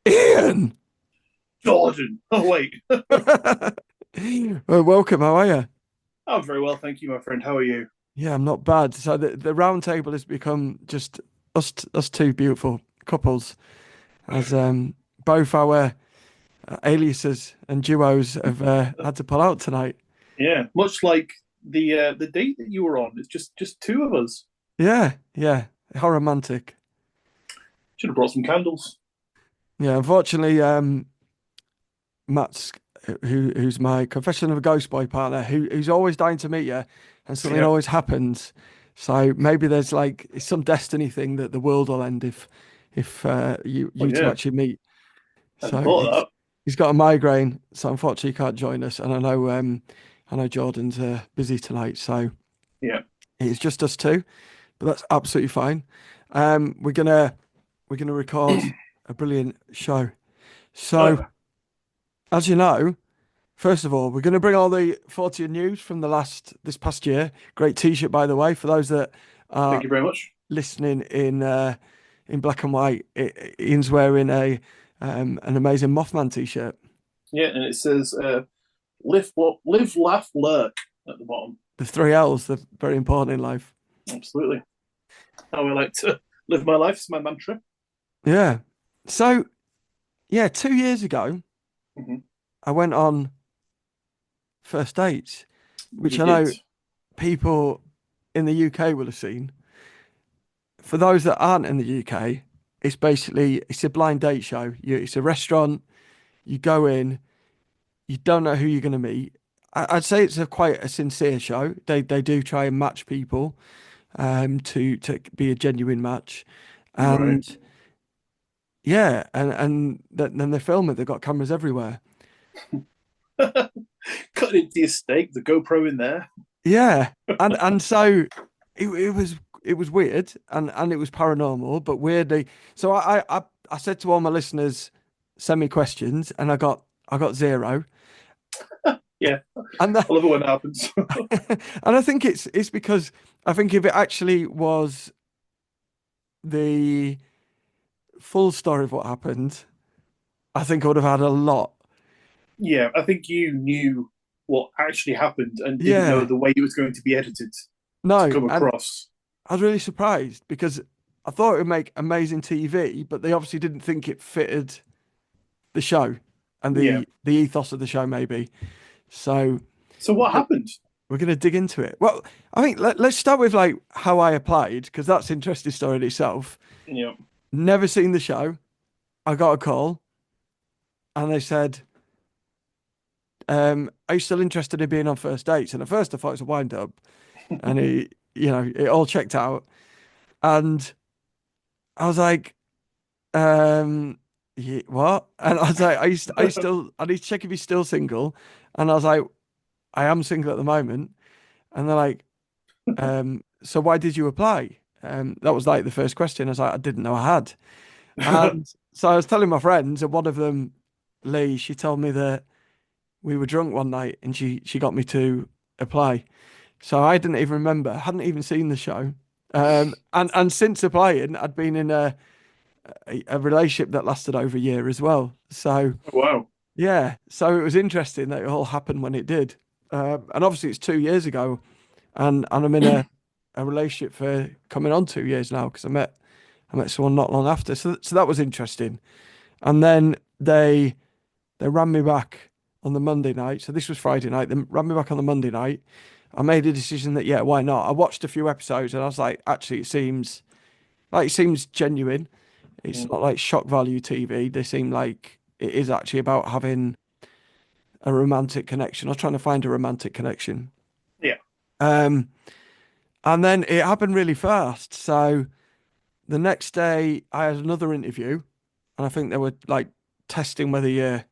Iain! Jordan. Oh wait. Well, welcome. How are you? I'm very well, thank you, my friend. How are you? Yeah, I'm not bad. So the round table has become just us two beautiful couples, as both our aliases and duos have had to pull out tonight. Yeah, much like the date that you were on. It's just two of us. Yeah, yeah. How romantic. Should have brought some candles. Yeah, unfortunately, Matt's who's my Confession of a Ghost Boy partner, who's always dying to meet you, and something Yeah. always happens. So maybe there's like it's some destiny thing that the world will end if you Oh you two yeah. actually meet. I hadn't So thought of that. he's got a migraine, so unfortunately he can't join us. And I know Jordan's busy tonight, so Yeah. it's just us two. But that's absolutely fine. We're gonna record a brilliant show. Oh So yeah. as you know. First of all, we're going to bring all the Fortean news from this past year. Great T-shirt, by the way, for those that Thank are you very much. listening in black and white. Ian's wearing a an amazing Mothman T-shirt. Yeah, and it says live, laugh, lurk at the bottom. The three L's, they're very important in life. Absolutely. How I like to live my life is my mantra. Yeah. So yeah, 2 years ago, Hmm. I went on first dates, which You I did. know people in the UK will have seen. For those that aren't in the UK, it's a blind date show. It's a restaurant. You go in, you don't know who you're going to meet. I'd say it's a quite a sincere show. They do try and match people to be a genuine match, Right. and yeah, then they film it. They've got cameras everywhere. Cutting into your steak, the GoPro in there. Yeah, and so it was weird and it was paranormal, but weirdly. So I said to all my listeners, send me questions, and I got zero. Yeah, And I love it when it happens. and I think it's because I think if it actually was the full story of what happened, I think I would have had a lot. Yeah, I think you knew what actually happened and didn't know Yeah, the way it was going to be edited to no, come and across. I was really surprised because I thought it would make amazing TV, but they obviously didn't think it fitted the show and Yeah. the ethos of the show, maybe. So So we're what gonna, happened? we're gonna dig into it. Well, I think let's start with like how I applied because that's an interesting story in itself. Yeah. Never seen the show. I got a call and they said, "Are you still interested in being on first dates?" And at first, I thought it was a wind up, and it all checked out. And I was like, what?" And I was like, are you still? I need to check if he's still single. And I was like, I am single at the moment. And they're like, so why did you apply? That was like the first question. I was like, I didn't know I had. And so I was telling my friends, and one of them, Lee, she told me that we were drunk one night and she got me to apply. So I didn't even remember, hadn't even seen the show. And since applying, I'd been in a relationship that lasted over a year as well. So Wow. yeah, so it was interesting that it all happened when it did. And obviously it's 2 years ago, and I'm in a relationship for coming on 2 years now because I met someone not long after. So that was interesting. And then they ran me back on the Monday night. So this was Friday night. They ran me back on the Monday night. I made a decision that yeah, why not? I watched a few episodes and I was like, actually, it seems genuine. It's Mm. not like shock value TV. They seem like it is actually about having a romantic connection. I was trying to find a romantic connection. Yeah. Um, and then it happened really fast. So the next day I had another interview, and I think they were like testing whether you're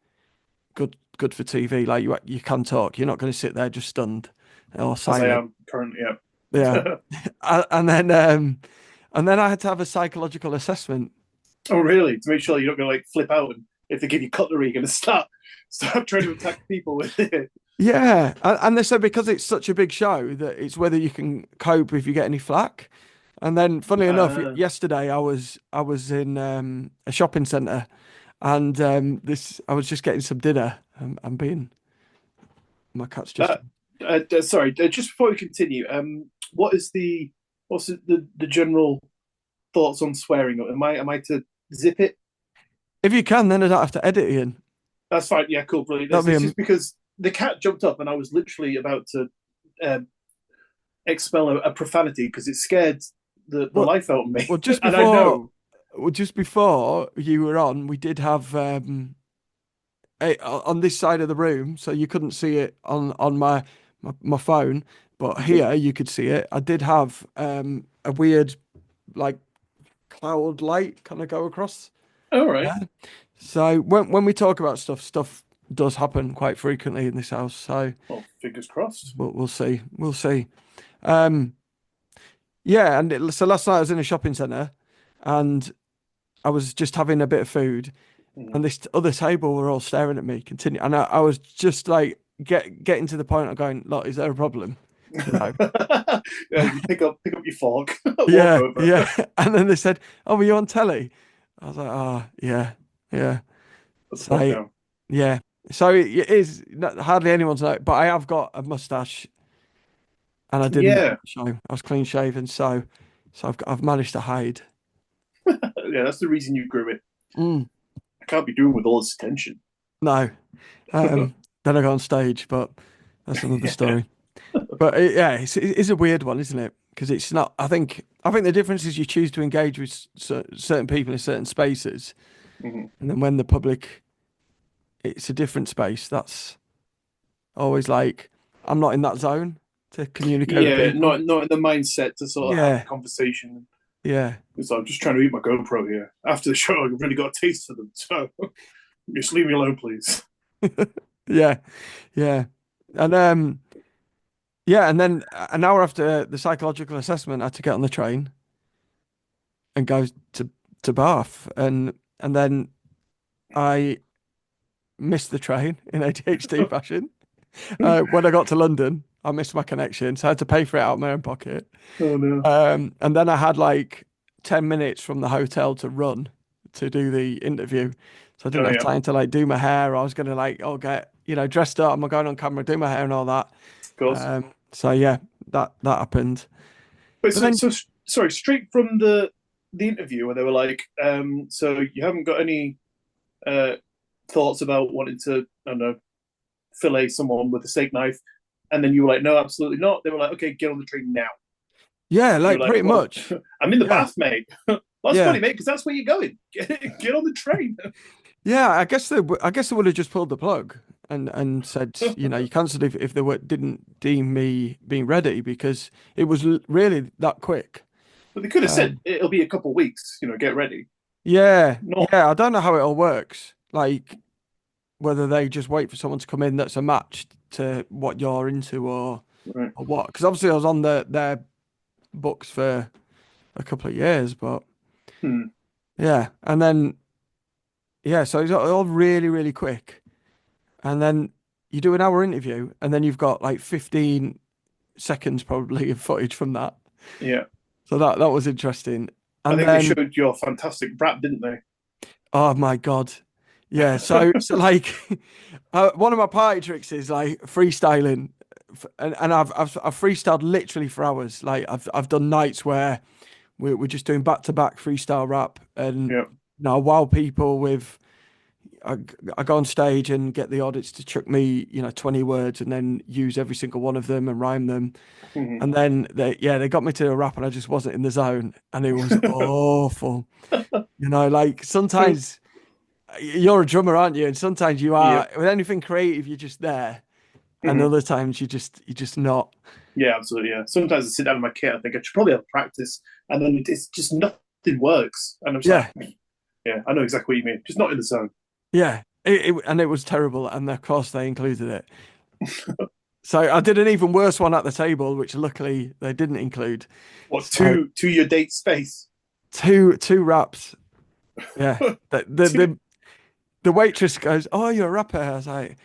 good for TV. Like you can talk. You're not going to sit there just stunned or As I silent. am currently, Yeah. yeah. And then I had to have a psychological assessment. Oh really? To make sure you're not gonna like flip out and if they give you cutlery, you're gonna start trying to attack people with it. Yeah, and they said because it's such a big show that it's whether you can cope if you get any flack. And then, funnily enough, Uh, yesterday I was in a shopping centre, And this, I was just getting some dinner. I'm being my cat's just. Uh, sorry, just before we continue, what is what's the general thoughts on swearing? Am I to zip it? If you can, then I don't have to edit Ian. That's fine. Yeah, cool, brilliant. That'd This be is just because the cat jumped up and I was literally about to uh, expel a profanity because it scared the well, life out of me. well, just And I before, know. just before you were on, we did have on this side of the room, so you couldn't see it on my phone, but Mhm. here you could see it. I did have a weird like cloud light kind of go across. All right. Yeah. So when we talk about stuff, stuff does happen quite frequently in this house. So Well, fingers crossed. we'll see. We'll see. Um, yeah, and so last night I was in a shopping centre and I was just having a bit of food, Mhm. and this other table were all staring at me, continue, and I was just like getting to the point of going, look, is there a problem? You know? Yeah, you pick up your fork, walk Yeah, over. yeah. And then they said, "Oh, were you on telly?" I was like, "Oh, yeah, yeah." Put the fork So down. yeah, so it is hardly anyone's know, but I have got a mustache, and I didn't Yeah, show. I was clean shaven, so I've managed to hide. yeah, that's the reason you grew it. Mm, I can't be doing with all this attention. no, um, then I got on stage, but that's another Yeah. story. But yeah, it is a weird one, isn't it? Because it's not. I think the difference is you choose to engage with certain people in certain spaces, Mhm. and then when the public, it's a different space. That's always like I'm not in that zone to communicate with Yeah, people. not in the mindset to sort of have the Yeah, conversation. yeah, Because I'm just trying to eat my GoPro here. After the show, I've really got a taste for them. So just leave me alone, please. yeah, yeah, and yeah, and then an hour after the psychological assessment, I had to get on the train and go to Bath, and then I missed the train in ADHD fashion. When I got to London, I missed my connection, so I had to pay for it out of my own pocket. Oh no. And then I had like 10 minutes from the hotel to run to do the interview. So I didn't Oh have yeah, time to like do my hair. I was gonna like, oh, get, dressed up. I'm going on camera, do my hair and all that. of course. So yeah, that happened. But But then, sorry, straight from the interview where they were like, so you haven't got any uh thoughts about wanting to, I don't know, fillet someone with a steak knife, and then you were like, no, absolutely not. They were like, okay, get on the train now. yeah, You like were like, pretty well, much. I'm in the Yeah, bath, mate. That's yeah, funny, mate, because that's where you're going. Get on the train. yeah. I guess they would have just pulled the plug and said, you cancelled if they didn't deem me being ready because it was really that quick. But they could have said Um, it'll be a couple of weeks. Get ready. Yeah, Not yeah. I don't know how it all works. Like whether they just wait for someone to come in that's a match to what you're into right. or what. Because obviously I was on their books for a couple of years, but Hmm. yeah. And then yeah, so it's all really, really quick. And then you do an hour interview, and then you've got like 15 seconds probably of footage from that. Yeah. So that was interesting. I And think they then showed your fantastic rap, didn't they? oh my God. Yeah, so like one of my party tricks is like freestyling, and I've freestyled literally for hours. Like I've done nights where we're just doing back to back freestyle rap, and Yeah. I wow people with. I, I go on stage and get the audience to chuck me 20 words and then use every single one of them and rhyme them. Mhm. And then they got me to a rap and I just wasn't in the zone and it was awful. Like sometimes you're a drummer, aren't you? And sometimes you Yep. are with anything creative, you're just there, and Mhm. other times you're just not. Yeah, absolutely. Yeah. Sometimes I sit down in my kit, I think I should probably have practice, and then it's just nothing works, and I'm just like, Yeah, yeah, I know exactly what you mean. Just not in the zone. yeah. And it was terrible, and of course they included it. So I did an even worse one at the table, which luckily they didn't include. What So to your date space? two raps. Yeah. The the Two. the, the waitress goes, "Oh, you're a rapper." I was like,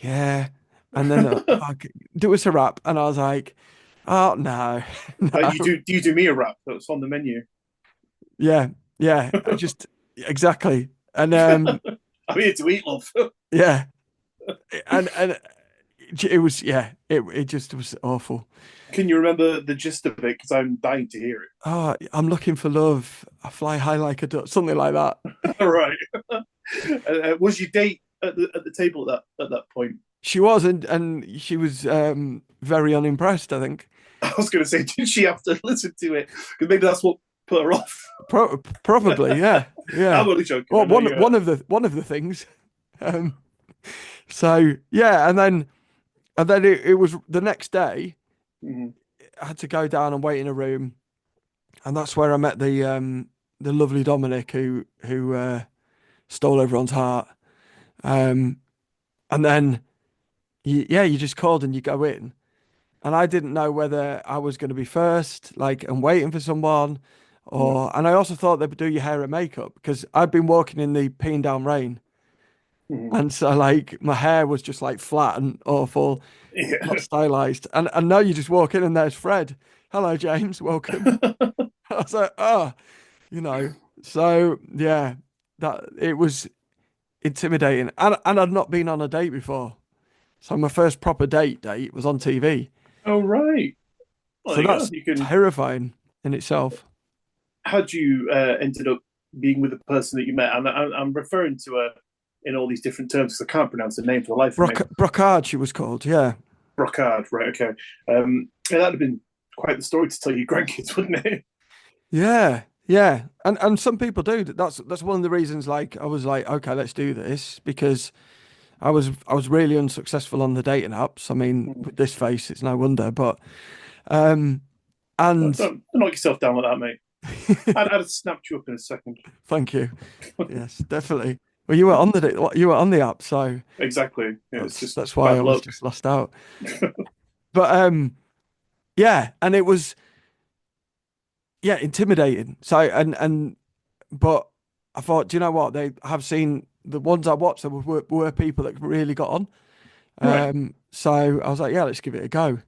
"Yeah." And then oh, do us a rap, and I was like, "Oh no, no." You do me a rap that's on the menu. Yeah, yeah. I just exactly. And I'm here to eat, love. Yeah, and it was it just was awful. Can you remember the gist of it? Because I'm dying to hear Oh, I'm looking for love. I fly high like a duck, something like that. it. All right. Was your date at the table at that point? She was, and she was very unimpressed, I think. I was going to say, did she have to listen to it? Because maybe that's what put her off. Probably, yeah, yeah. I'm only joking. I Well, know you. one of the things. Um, so yeah, and then it was the next day. Mhm. I had to go down and wait in a room, and that's where I met the lovely Dominic who stole everyone's heart. Um, and then you just called and you go in, and I didn't know whether I was going to be first, like, and waiting for someone, Yeah. and I also thought they would do your hair and makeup because I'd been walking in the peeing down rain, Mhm. and so like my hair was just like flat and awful, not Yeah. stylized, and now you just walk in and there's Fred. Hello, James, welcome. I was like, oh, you know, so yeah, that it was intimidating, and I'd not been on a date before, so my first proper date was on TV. Oh right. Well, So there you go. that's You can. terrifying in itself. How'd you ended up being with the person that you met? And I'm referring to her in all these different terms because I can't pronounce the name for the life of me. Brocarde, she was called. Yeah. Brocarde, right? Okay. Yeah, that'd have been quite the story to tell your grandkids, wouldn't it? Yeah. Yeah. And some people do. That's one of the reasons like I was like, okay, let's do this because I was really unsuccessful on the dating apps. I mean, with this face, it's no wonder. But um and Don't knock yourself down like that, mate. I'd have snapped you up in a second. thank you. Yes, definitely. Well, you were on the app, so Exactly. Yeah, it's that's just that's why I bad was luck. just lost out. But yeah, and it was yeah, intimidating. So but I thought, do you know what? They have seen the ones I watched that were people that really got on. Right. So I was like, yeah, let's give it a go.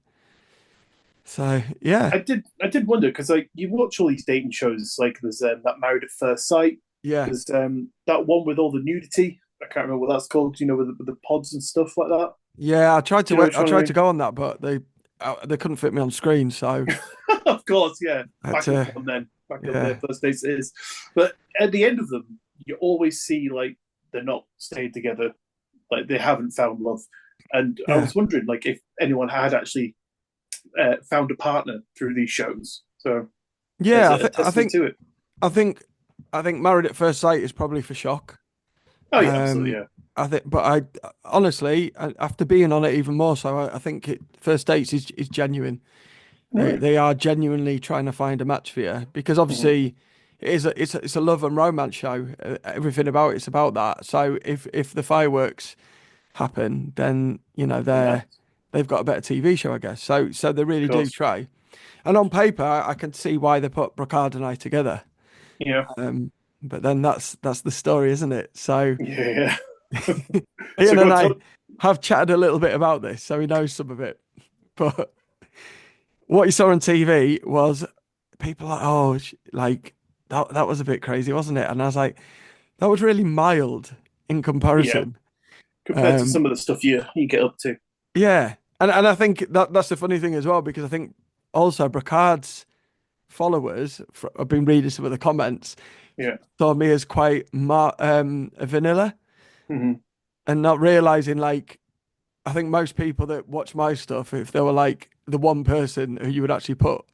So yeah, I did wonder because like you watch all these dating shows, like there's that Married at First Sight. yeah, There's that one with all the nudity. I can't remember what that's called. You know, with the pods and stuff like that. yeah. I tried Do you know to which I one I tried to mean? go on that, but they couldn't fit me on screen, so Of course, yeah. I had Backup to one then. Backup yeah, their first dates it is. But at the end of them, you always see like they're not staying together. Like they haven't found love. And I yeah, was wondering like if anyone had actually found a partner through these shows. So there's yeah. a testament to it. I think I think Married at First Sight is probably for shock. Oh yeah, absolutely, Um, yeah. I think, but honestly, after being on it even more so, I think first dates is genuine. They Right. they are genuinely trying to find a match for you because Mm-hmm. obviously it's a love and romance show. Everything about it's about that. So if the fireworks happen, then Yeah, they've got a better TV show, I guess. So they of really do course. try. And on paper, I can see why they put Brocarde and I together. Yeah. Um, but then that's the story, isn't it? So Yeah. So Ian go and on, I tell. have chatted a little bit about this, so he knows some of it. But what you saw on TV was people like, oh, like that was a bit crazy, wasn't it? And I was like, that was really mild in Yeah. comparison. Compared to Um, some of the stuff you get up to. yeah, and I think that's the funny thing as well because I think also Bracarde's followers have been reading some of the comments Yeah. saw me as quite vanilla Mm-hmm. and not realizing like I think most people that watch my stuff, if they were like the one person who you would actually put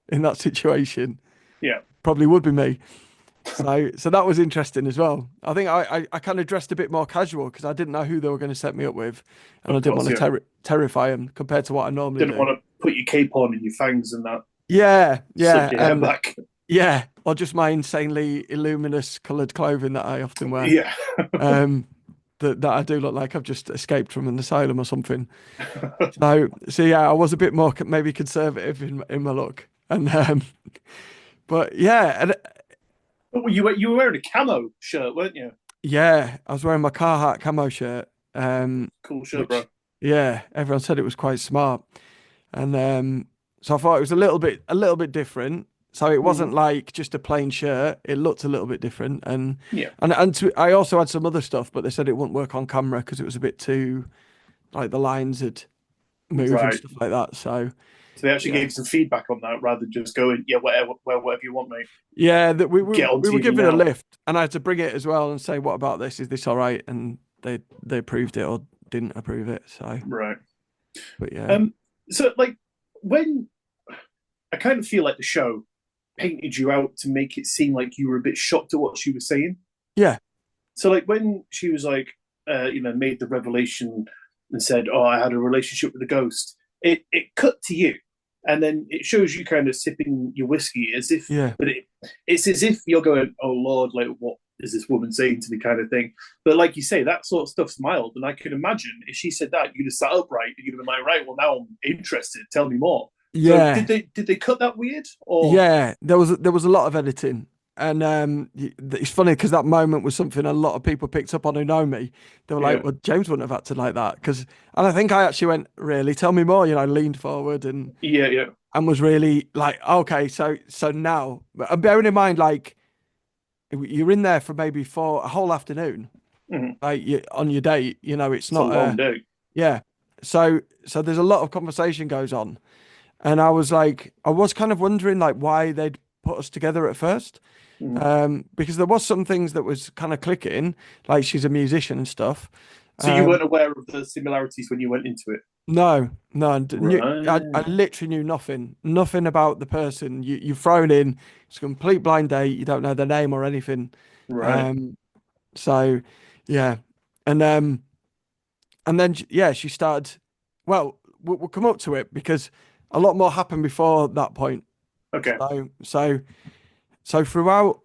in that situation, Yeah. probably would be me. So that was interesting as well. I think I kind of dressed a bit more casual because I didn't know who they were going to set me up with, and I Of didn't want course, to yeah. terrify them compared to what I normally Didn't do. want to put your cape on and your fangs and that, Yeah, slick yeah, your hair and back. yeah, or just my insanely illuminous coloured clothing that I often wear. Yeah. Um, that I do look like I've just escaped from an asylum or something. So yeah, I was a bit more maybe conservative in my look, and but yeah, and But you were wearing a camo shirt, weren't you? yeah, I was wearing my Carhartt camo shirt, Cool shirt, bro. which yeah, everyone said it was quite smart, and so I thought it was a little bit different, So it wasn't Hmm. like just a plain shirt. It looked a little bit different, Yeah. I also had some other stuff, but they said it wouldn't work on camera because it was a bit too like the lines would move and Right. stuff like that. So So they actually yeah, gave some feedback on that rather than just going, yeah, whatever, whatever you want, mate. yeah, that Get on we were TV given a now. lift, and I had to bring it as well and say, "What about this? Is this all right?" And they approved it or didn't approve it. So, Right. but yeah, Um. So like when I kind of feel like the show painted you out to make it seem like you were a bit shocked at what she was saying. yeah, So like when she was like, made the revelation and said, "Oh, I had a relationship with a ghost." It cut to you, and then it shows you kind of sipping your whiskey as if, yeah, but it's as if you're going, "Oh Lord, like what is this woman saying to me?" kind of thing. But like you say, that sort of stuff's mild, and I can imagine if she said that, you'd have sat upright and you'd have been like, "Right, well now I'm interested. Tell me more." So yeah. did they cut that weird or Yeah, there was a lot of editing, and it's funny because that moment was something a lot of people picked up on who know me. They were like, yeah "Well, James wouldn't have acted like that," and I think I actually went, "Really? Tell me more." You know, I leaned forward yeah and was really like, "Okay, so now," and bearing in mind, like you're in there for maybe for a whole afternoon, mm-hmm. like on your date. You know, it's It's a not long a day. yeah. So there's a lot of conversation goes on. And I was like, I was kind of wondering like why they'd put us together at first. Mm-hmm. Because there was some things that was kind of clicking, like she's a musician and stuff. So you Um, weren't aware of the similarities when you went into it, no, no, I right? literally knew nothing about the person. You've thrown in, it's a complete blind date. You don't know their name or anything. Right. Um, so yeah, and then yeah, she started. Well, we'll come up to it because a lot more happened before that point. Okay. So so throughout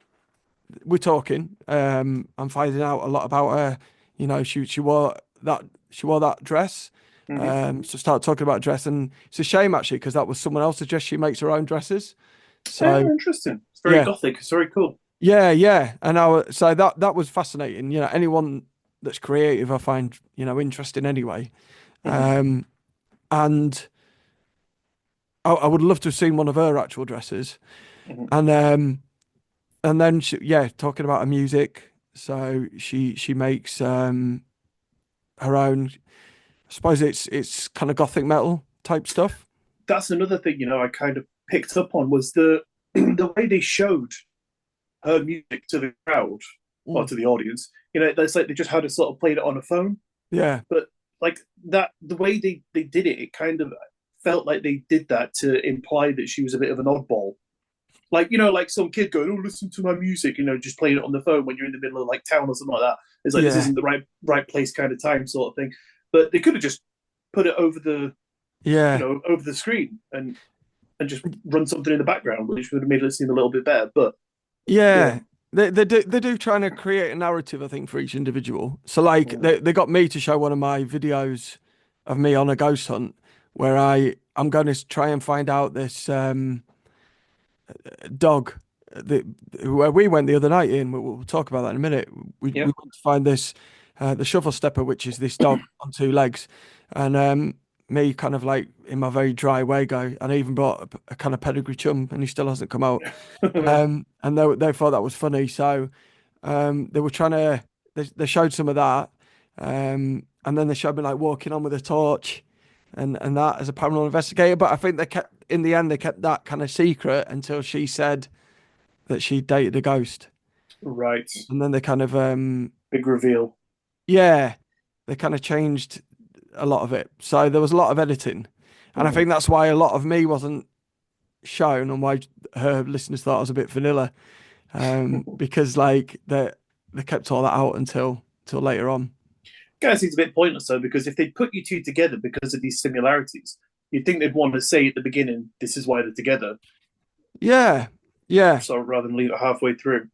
we're talking, I'm finding out a lot about her. You know, she wore that dress. Mm-hmm. So start talking about dress, and it's a shame actually because that was someone else's dress. She makes her own dresses. So Oh, interesting. It's very yeah, gothic. It's very cool. yeah. And so that was fascinating. You know, anyone that's creative, I find interesting anyway. Mm-hmm. Um, and I would love to have seen one of her actual dresses. Mm-hmm. And and then yeah, talking about her music. So she makes her own. I suppose it's kind of gothic metal type stuff. That's another thing, I kind of picked up on was the the way they showed her music to the crowd or Mm. to the audience. It's like they just had to sort of played it on a phone, Yeah, but like that, the way they did it, it kind of felt like they did that to imply that she was a bit of an oddball. Like like some kid going, "Oh, listen to my music," just playing it on the phone when you're in the middle of like town or something like that. It's like this yeah, isn't the right place, kind of time, sort of thing. But they could have just put it over the yeah, over the screen and just run something in the background, which would have made it seem a little bit better. But yeah, yeah. They do trying to create a narrative, I think, for each individual. So like they got me to show one of my videos of me on a ghost hunt where I'm going to try and find out this dog the where we went the other night in. We'll talk about that in a minute. We yeah, went to find this the shovel stepper, which is this dog on two legs, and me kind of like in my very dry way go, and I even brought a kind of pedigree chum, and he still hasn't come out. And they thought that was funny, so they were trying to they showed some of that, and then they showed me like walking on with a torch. And that as a paranormal investigator, but I think they kept in the end they kept that kind of secret until she said that she dated a ghost. right. And then they kind of Big reveal. yeah, they kind of changed a lot of it. So there was a lot of editing. And I Mm-hmm. think that's why a lot of me wasn't shown and why her listeners thought I was a bit vanilla. Because like they kept all that out until later on. Kind of seems a bit pointless though, because if they put you two together because of these similarities, you'd think they'd want to say at the beginning, "This is why they're together," Yeah, yeah, so rather than leave it halfway through.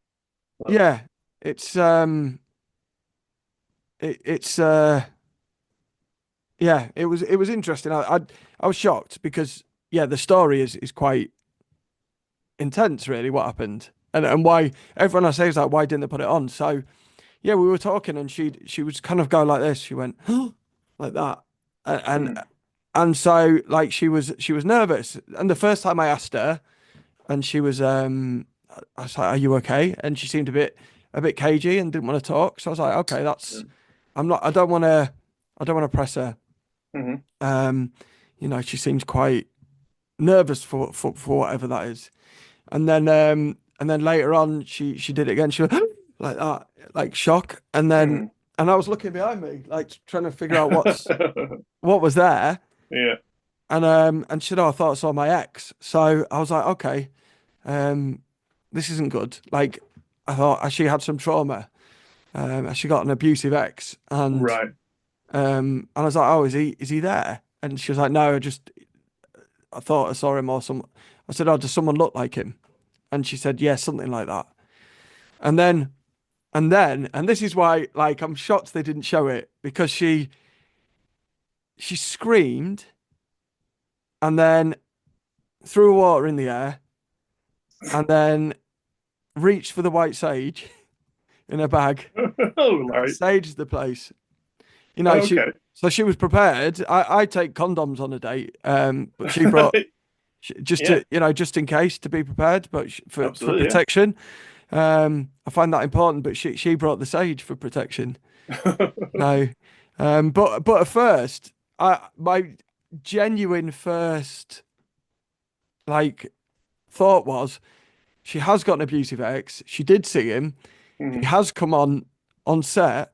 But, yeah. It's it's yeah, it was interesting. I was shocked because yeah, the story is quite intense, really. What happened and why everyone I say is like, why didn't they put it on? So yeah, we were talking and she was kind of go like this. She went like that, and mm, and so like she was nervous. And the first time I asked her, and she was I was like, "Are you okay?" And she seemed a bit cagey and didn't want to talk. So I was like, "Okay, Yeah. that's I'm not I don't want to press her." Hmm. Um, she seems quite nervous for whatever that is. And then later on, she did it again. She was like that, like shock. Hmm. And I was looking behind me, like trying to figure out what was there. Yeah. And she said, "Oh, I thought I saw my ex." So I was like, "Okay, um, this isn't good." Like I thought she had some trauma. She got an abusive ex, Right. and I was like, "Oh, is he there?" And she was like, "No, I thought I saw him or some." I said, "Oh, does someone look like him?" And she said, "Yeah, something like that." And then and this is why, like, I'm shocked they didn't show it because she screamed and then threw water in the air and then reached for the white sage in a bag, Oh, right. saged the place. She Okay. so she was prepared. I take condoms on a date, but she brought just Yeah, to just in case to be prepared, but for absolutely. protection. I find that important, but she brought the sage for protection. Yeah. No, but at first, my genuine first like thought was she has got an abusive ex. She did see him. He Mhm. has come on set.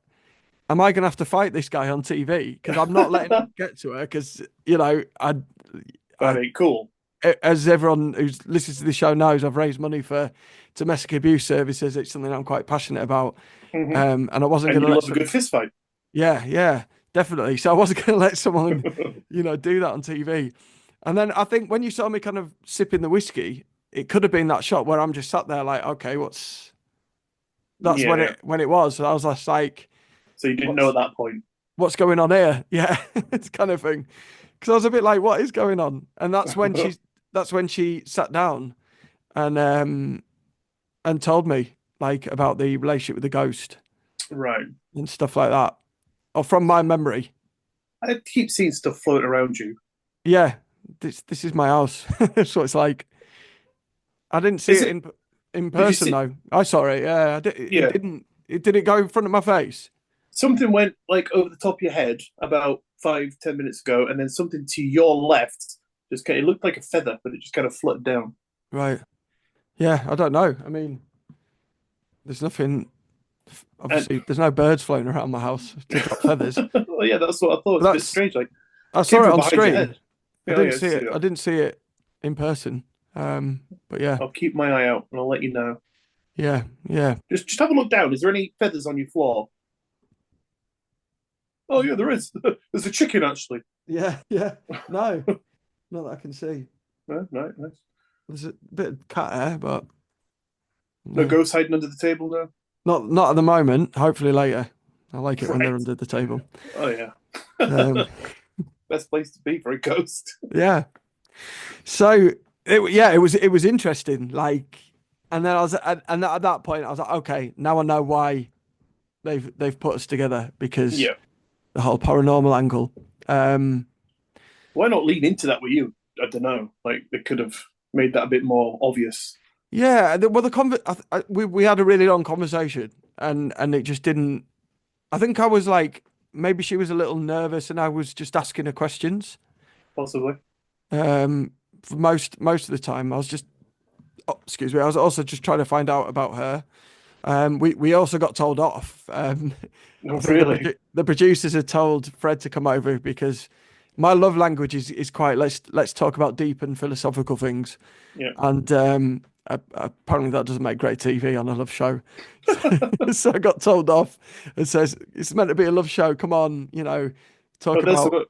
Am I going to have to fight this guy on TV? Because I'm not letting him get to her. Because That I, ain't cool. as everyone who's listens to the show knows, I've raised money for domestic abuse services. It's something I'm quite passionate about. Hmm. And I wasn't And going to you let love a good fist fight. yeah, yeah, definitely. So I wasn't going to let someone, do that on TV. And then I think when you saw me kind of sipping the whiskey, it could have been that shot where I'm just sat there like, okay, that's Yeah, when yeah. it was. So I was just like, So you didn't know at what's that point. what's going on here? Yeah, it's kind of thing. Because I was a bit like, what is going on? And that's when she sat down and told me like about the relationship with the ghost Right. and stuff like that. Or from my memory. I keep seeing stuff floating around you. Yeah, this is my house. So it's like I didn't see Is it it? in Did you person see? though. I saw it. Yeah, it Yeah. didn't. It did it go in front of my face. Something went like over the top of your head about 5, 10 minutes ago, and then something to your left just kind of, it looked like a feather, but it just kind of fluttered down. Right. Yeah, I don't know. I mean, there's nothing. And Obviously, there's no birds flying around my house to drop feathers. well, yeah, that's what I thought. But It's a bit that's strange. Like I came saw it from on behind your screen. head. I Yeah, didn't yeah, I see see it. I that. didn't see it in person. But yeah, I'll keep my eye out and I'll let you know. yeah, yeah, Just have a look down. Is there any feathers on your floor? Oh yeah, there is. There's a chicken actually. yeah, yeah. No, not that I can see. No, no, nice. There's a bit of cat hair, but No no. ghosts hiding under the table now. Not at the moment. Hopefully later. I like it when they're Right. under the table. Oh yeah. Um, Best place to be for a ghost. yeah. So it was interesting. Like, and then and at that point I was like, okay, now I know why they've put us together because Yeah. the whole paranormal angle. Um, Why not lean into that with you? I don't know. Like they could have made that a bit more obvious. yeah. Well, we had a really long conversation, and it just didn't. I think I was like maybe she was a little nervous, and I was just asking her questions. Possibly. Um, for most of the time, I was just excuse me. I was also just trying to find out about her. We also got told off. No, I think really. the producers had told Fred to come over because my love language is quite let's talk about deep and philosophical things, Yeah. and apparently that doesn't make great TV on a love show. So I got told off. It says it's meant to be a love show. Come on, talk Oh, there's about a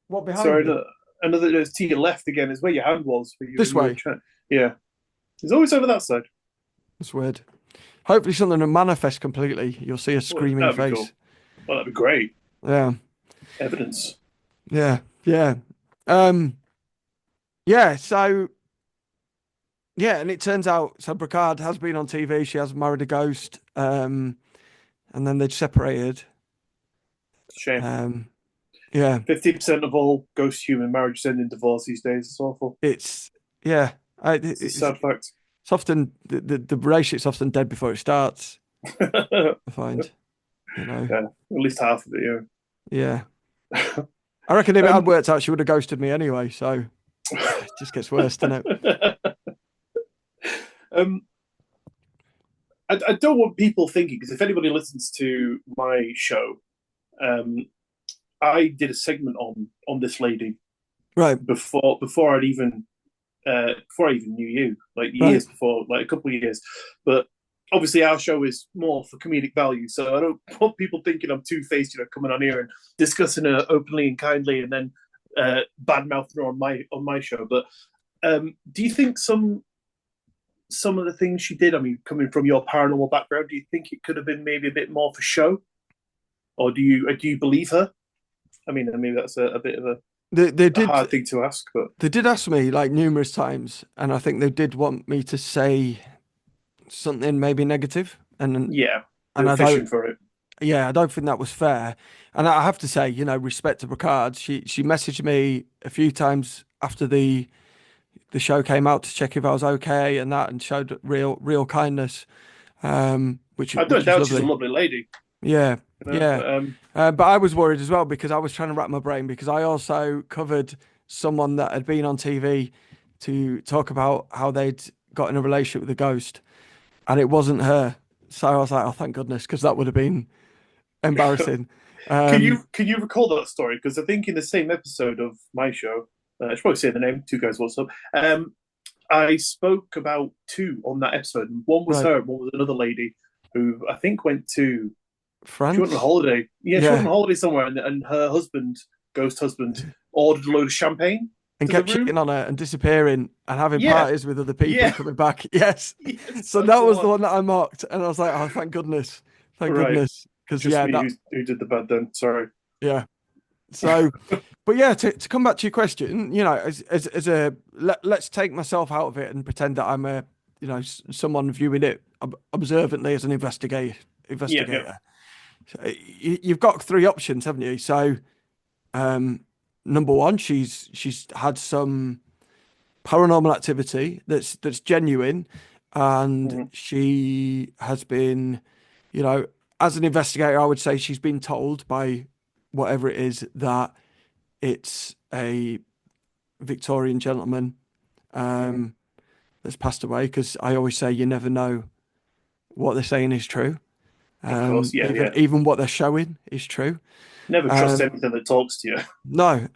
what behind sorry. me Another there's to your left again is where your hand was for you when this you were way. trying. Yeah. It's always over that side. That's weird. Hopefully something will manifest completely. You'll see a Well, screaming that'd be cool. face. Well, that'd be great. Yeah. Evidence. Yeah, yeah. Um, yeah, so yeah, and it turns out so Brocarde has been on TV, she has married a ghost, and then they'd separated. Shame. Um, Yeah. 50% of all ghost human marriages end in divorce these days. It's awful. It's yeah. It's a sad fact. It's often the relationship's often dead before it starts. I find, you know. Yeah, at least half of it. Yeah. Yeah. I reckon if it had um, worked out, she would have ghosted me anyway. So it just gets worse, doesn't it? um, I don't want people thinking because if anybody listens to my show, um, I did a segment on this lady Right. before before I even knew you, like Right. years before, like a couple of years. But obviously, our show is more for comedic value, so I don't want people thinking I'm two faced, coming on here and discussing her openly and kindly, and then bad mouthing her on my show. But do you think some of the things she did? I mean, coming from your paranormal background, do you think it could have been maybe a bit more for show, or do you believe her? I mean, maybe that's a bit of They a did hard thing to ask, but they did ask me like numerous times, and I think they did want me to say something maybe negative, yeah, they and were I fishing don't. for it. Yeah, I don't think that was fair. And I have to say, respect to Brocarde. She messaged me a few times after the show came out to check if I was okay and that, and showed real kindness, which I don't which is doubt she's a lovely. lovely lady, Yeah, yeah. but But I was worried as well because I was trying to wrap my brain because I also covered someone that had been on TV to talk about how they'd got in a relationship with a ghost, and it wasn't her. So I was like, oh, thank goodness, because that would have been embarrassing. Um, can you recall that story? Because I think in the same episode of my show, I should probably say the name. Two guys, what's up? I spoke about two on that episode. One was right, her, and one was another lady who I think went to. She went on a France. holiday. Yeah, she went Yeah, on a holiday somewhere, and her husband, ghost husband, ordered a load of champagne and to the kept room. cheating on her and disappearing and having Yeah, parties with other people and yeah, coming back. Yes. yes, So that's that the was the one. one that I mocked, and I was like, oh, thank Right, goodness, because just yeah, me that who did the bad then. Sorry. yeah. So, but yeah, to come back to your question, as a let's take myself out of it and pretend that I'm a someone viewing it observantly as an Yeah, yeah. investigator. So, you've got three options, haven't you? So, um, number one, she's had some paranormal activity that's genuine, and Mhm. she has been, you know, as an investigator, I would say she's been told by whatever it is that it's a Victorian gentleman Mhm. um, that's passed away. Because I always say you never know what they're saying is true. Of course, yeah, Even yeah. even what they're showing is true. Never trust Um, anything that talks to you. no,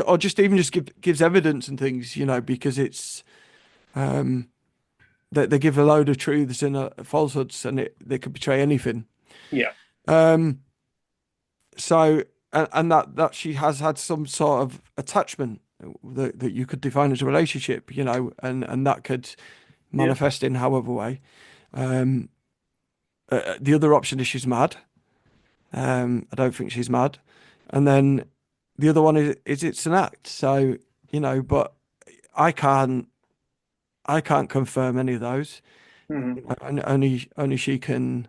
or just even just gives evidence and things, because it's um, they give a load of truths and falsehoods, and they could betray anything. Yeah. Um, so and that she has had some sort of attachment that you could define as a relationship, and that could Yeah. manifest in however way. Um, the other option is she's mad. I don't think she's mad. And then the other one is it's an act. So, but I can't I can't confirm any of those. Mhm. And only she can,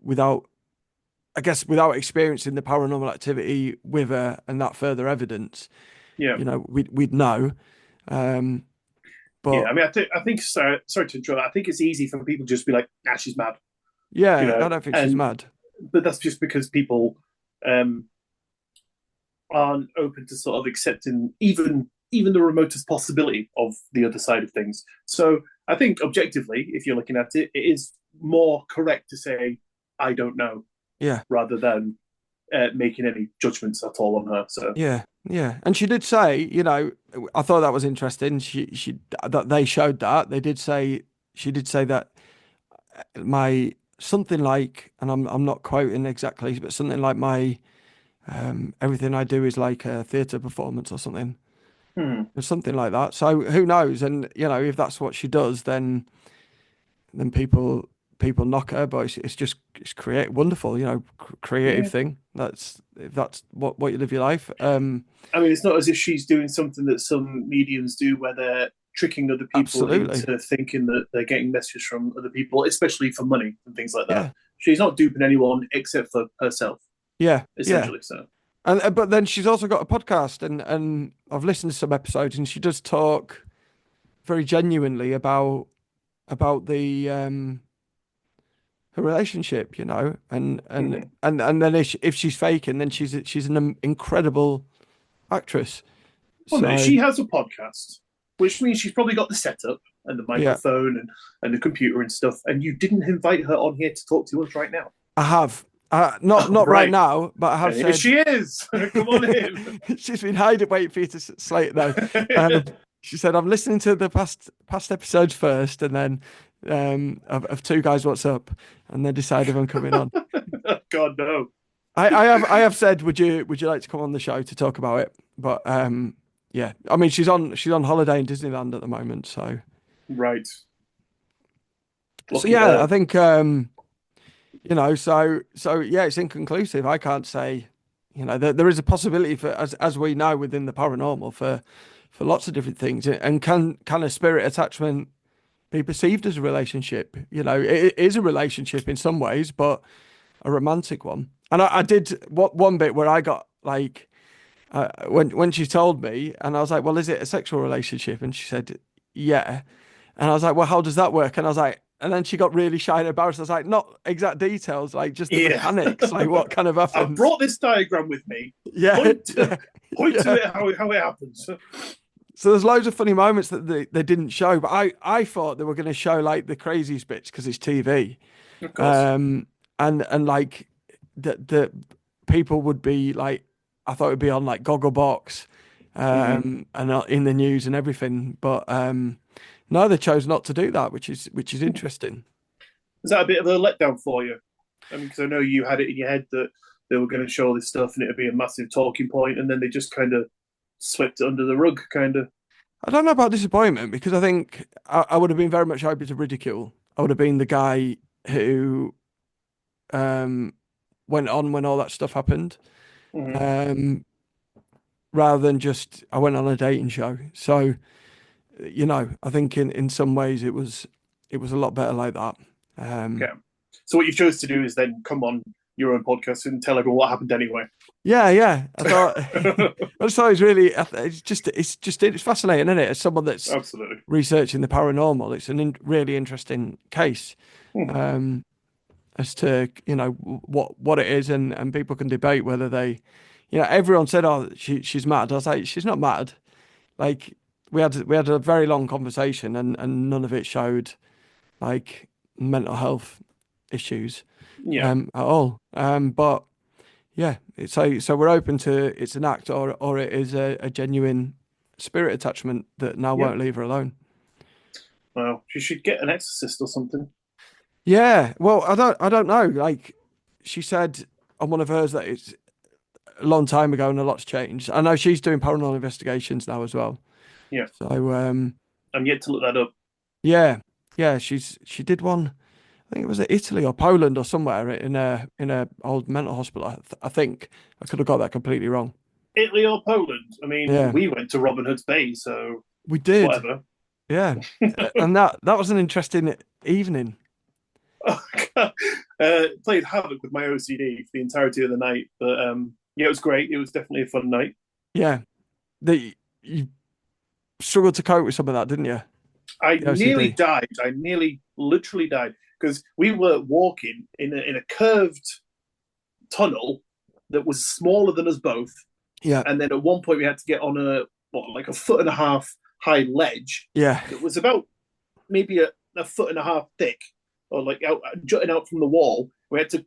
without I guess without experiencing the paranormal activity with her and that further evidence, Yeah. we'd know. Um, Yeah. but I think sorry to interrupt. I think it's easy for people to just be like, nah, she's mad, yeah, I don't think she's and mad. but that's just because people um aren't open to sort of accepting even the remotest possibility of the other side of things. So I think objectively, if you're looking at it, it is more correct to say I don't know Yeah, rather than making any judgments at all on her. So yeah, yeah. And she did say, I thought that was interesting. She that they showed that they did say she did say that my something like, and I'm not quoting exactly, but something like my everything I do is like a theatre performance or something. hmm, Or something like that. So who knows? And if that's what she does, then people knock her. But it's just it's create wonderful, creative yeah. thing. That's if that's what you live your life. I mean, it's not as if she's doing something that some mediums do where they're tricking other people Absolutely, into thinking that they're getting messages from other people, especially for money and things like that. yeah, She's not duping anyone except for herself. Yeah, yeah. essentially. So, And but then she's also got a podcast, and I've listened to some episodes, and she does talk very genuinely about the her relationship, you know, mhm. and then if she's faking, then she's an incredible actress. Well, no, So she has a podcast, which means she's probably got the setup and the yeah, microphone and the computer and stuff. And you didn't invite her on here to talk to us right now. I have. Oh, Not right right. now, but I have And here said she is. Come on in. she's been hiding, waiting for you to slate though. Um, she said, "I'm listening to the past episodes first, and then of two guys, what's up, and then decide if I'm coming on." God, no. I have said, would you like to come on the show to talk about it? But yeah, I mean, she's on holiday in Disneyland at the moment, so Right. so Lucky yeah, I her. think you know, so yeah, it's inconclusive. I can't say, you know, there is a possibility for as we know within the paranormal for lots of different things, and can a spirit attachment be perceived as a relationship? You know, it is a relationship in some ways, but a romantic one. And I did what one bit where I got like when she told me, and I was like, "Well, is it a sexual relationship?" And she said, "Yeah." And I was like, "Well, how does that work?" And I was like, and then she got really shy and embarrassed. I was like, "Not exact details, like just the Yeah. mechanics, like what kind of I've happens." brought this diagram with me. Yeah, Point to, yeah, point to yeah. it how it happens. So there's loads of funny moments that they didn't show, but I thought they were going to show like the craziest bits because it's TV, Of course. um, and like the people would be like, I thought it'd be on like Gogglebox, Mm-hmm. and in the news and everything, but no, they chose not to do that, which is interesting. Is that a bit of a letdown for you? I mean, because I know you had it in your head that they were going to show this stuff and it would be a massive talking point, and then they just kind of swept it under the rug, kind of. I don't know about disappointment because I think I would have been very much open to ridicule. I would have been the guy who um, went on when all that stuff happened, Mm-hmm. um, rather than just I went on a dating show. So, you know, I think in some ways it was a lot better like that. Okay. Um, So what you chose to do is then come on your own podcast and tell everyone what happened anyway. yeah, yeah. I thought I just thought it was really it's fascinating, isn't it? As someone that's Absolutely. researching the paranormal, it's an really interesting case. Hmm. Um, as to you know what it is, and people can debate whether they, you know, everyone said, "Oh, she's mad." I was like, "She's not mad." Like we had a very long conversation, and none of it showed like mental health issues Yeah. at all. But yeah, so we're open to it's an act or it is a genuine spirit attachment that now Yep. won't leave her alone. Well, she should get an exorcist or something. Yeah, well, I don't know. Like she said on one of hers that it's a long time ago and a lot's changed. I know she's doing paranormal investigations now as well. Yeah. So I'm yet to look that up. yeah, yeah, she did one. I think it was in Italy or Poland or somewhere in a old mental hospital. I think I could have got that completely wrong. Italy or Poland? I mean, Yeah, we went to Robin Hood's Bay, so we did. whatever. Yeah, and that was an interesting evening. Played havoc with my OCD for the entirety of the night, but yeah, it was great. It was definitely a fun night. Yeah, the you struggled to cope with some of that, didn't you? I The nearly OCD. died. I nearly, literally died because we were walking in a curved tunnel that was smaller than us both, Yeah, and then at one point we had to get on a what like a foot and a half high ledge yeah. that was about maybe a foot and a half thick, or like jutting out from the wall. We had to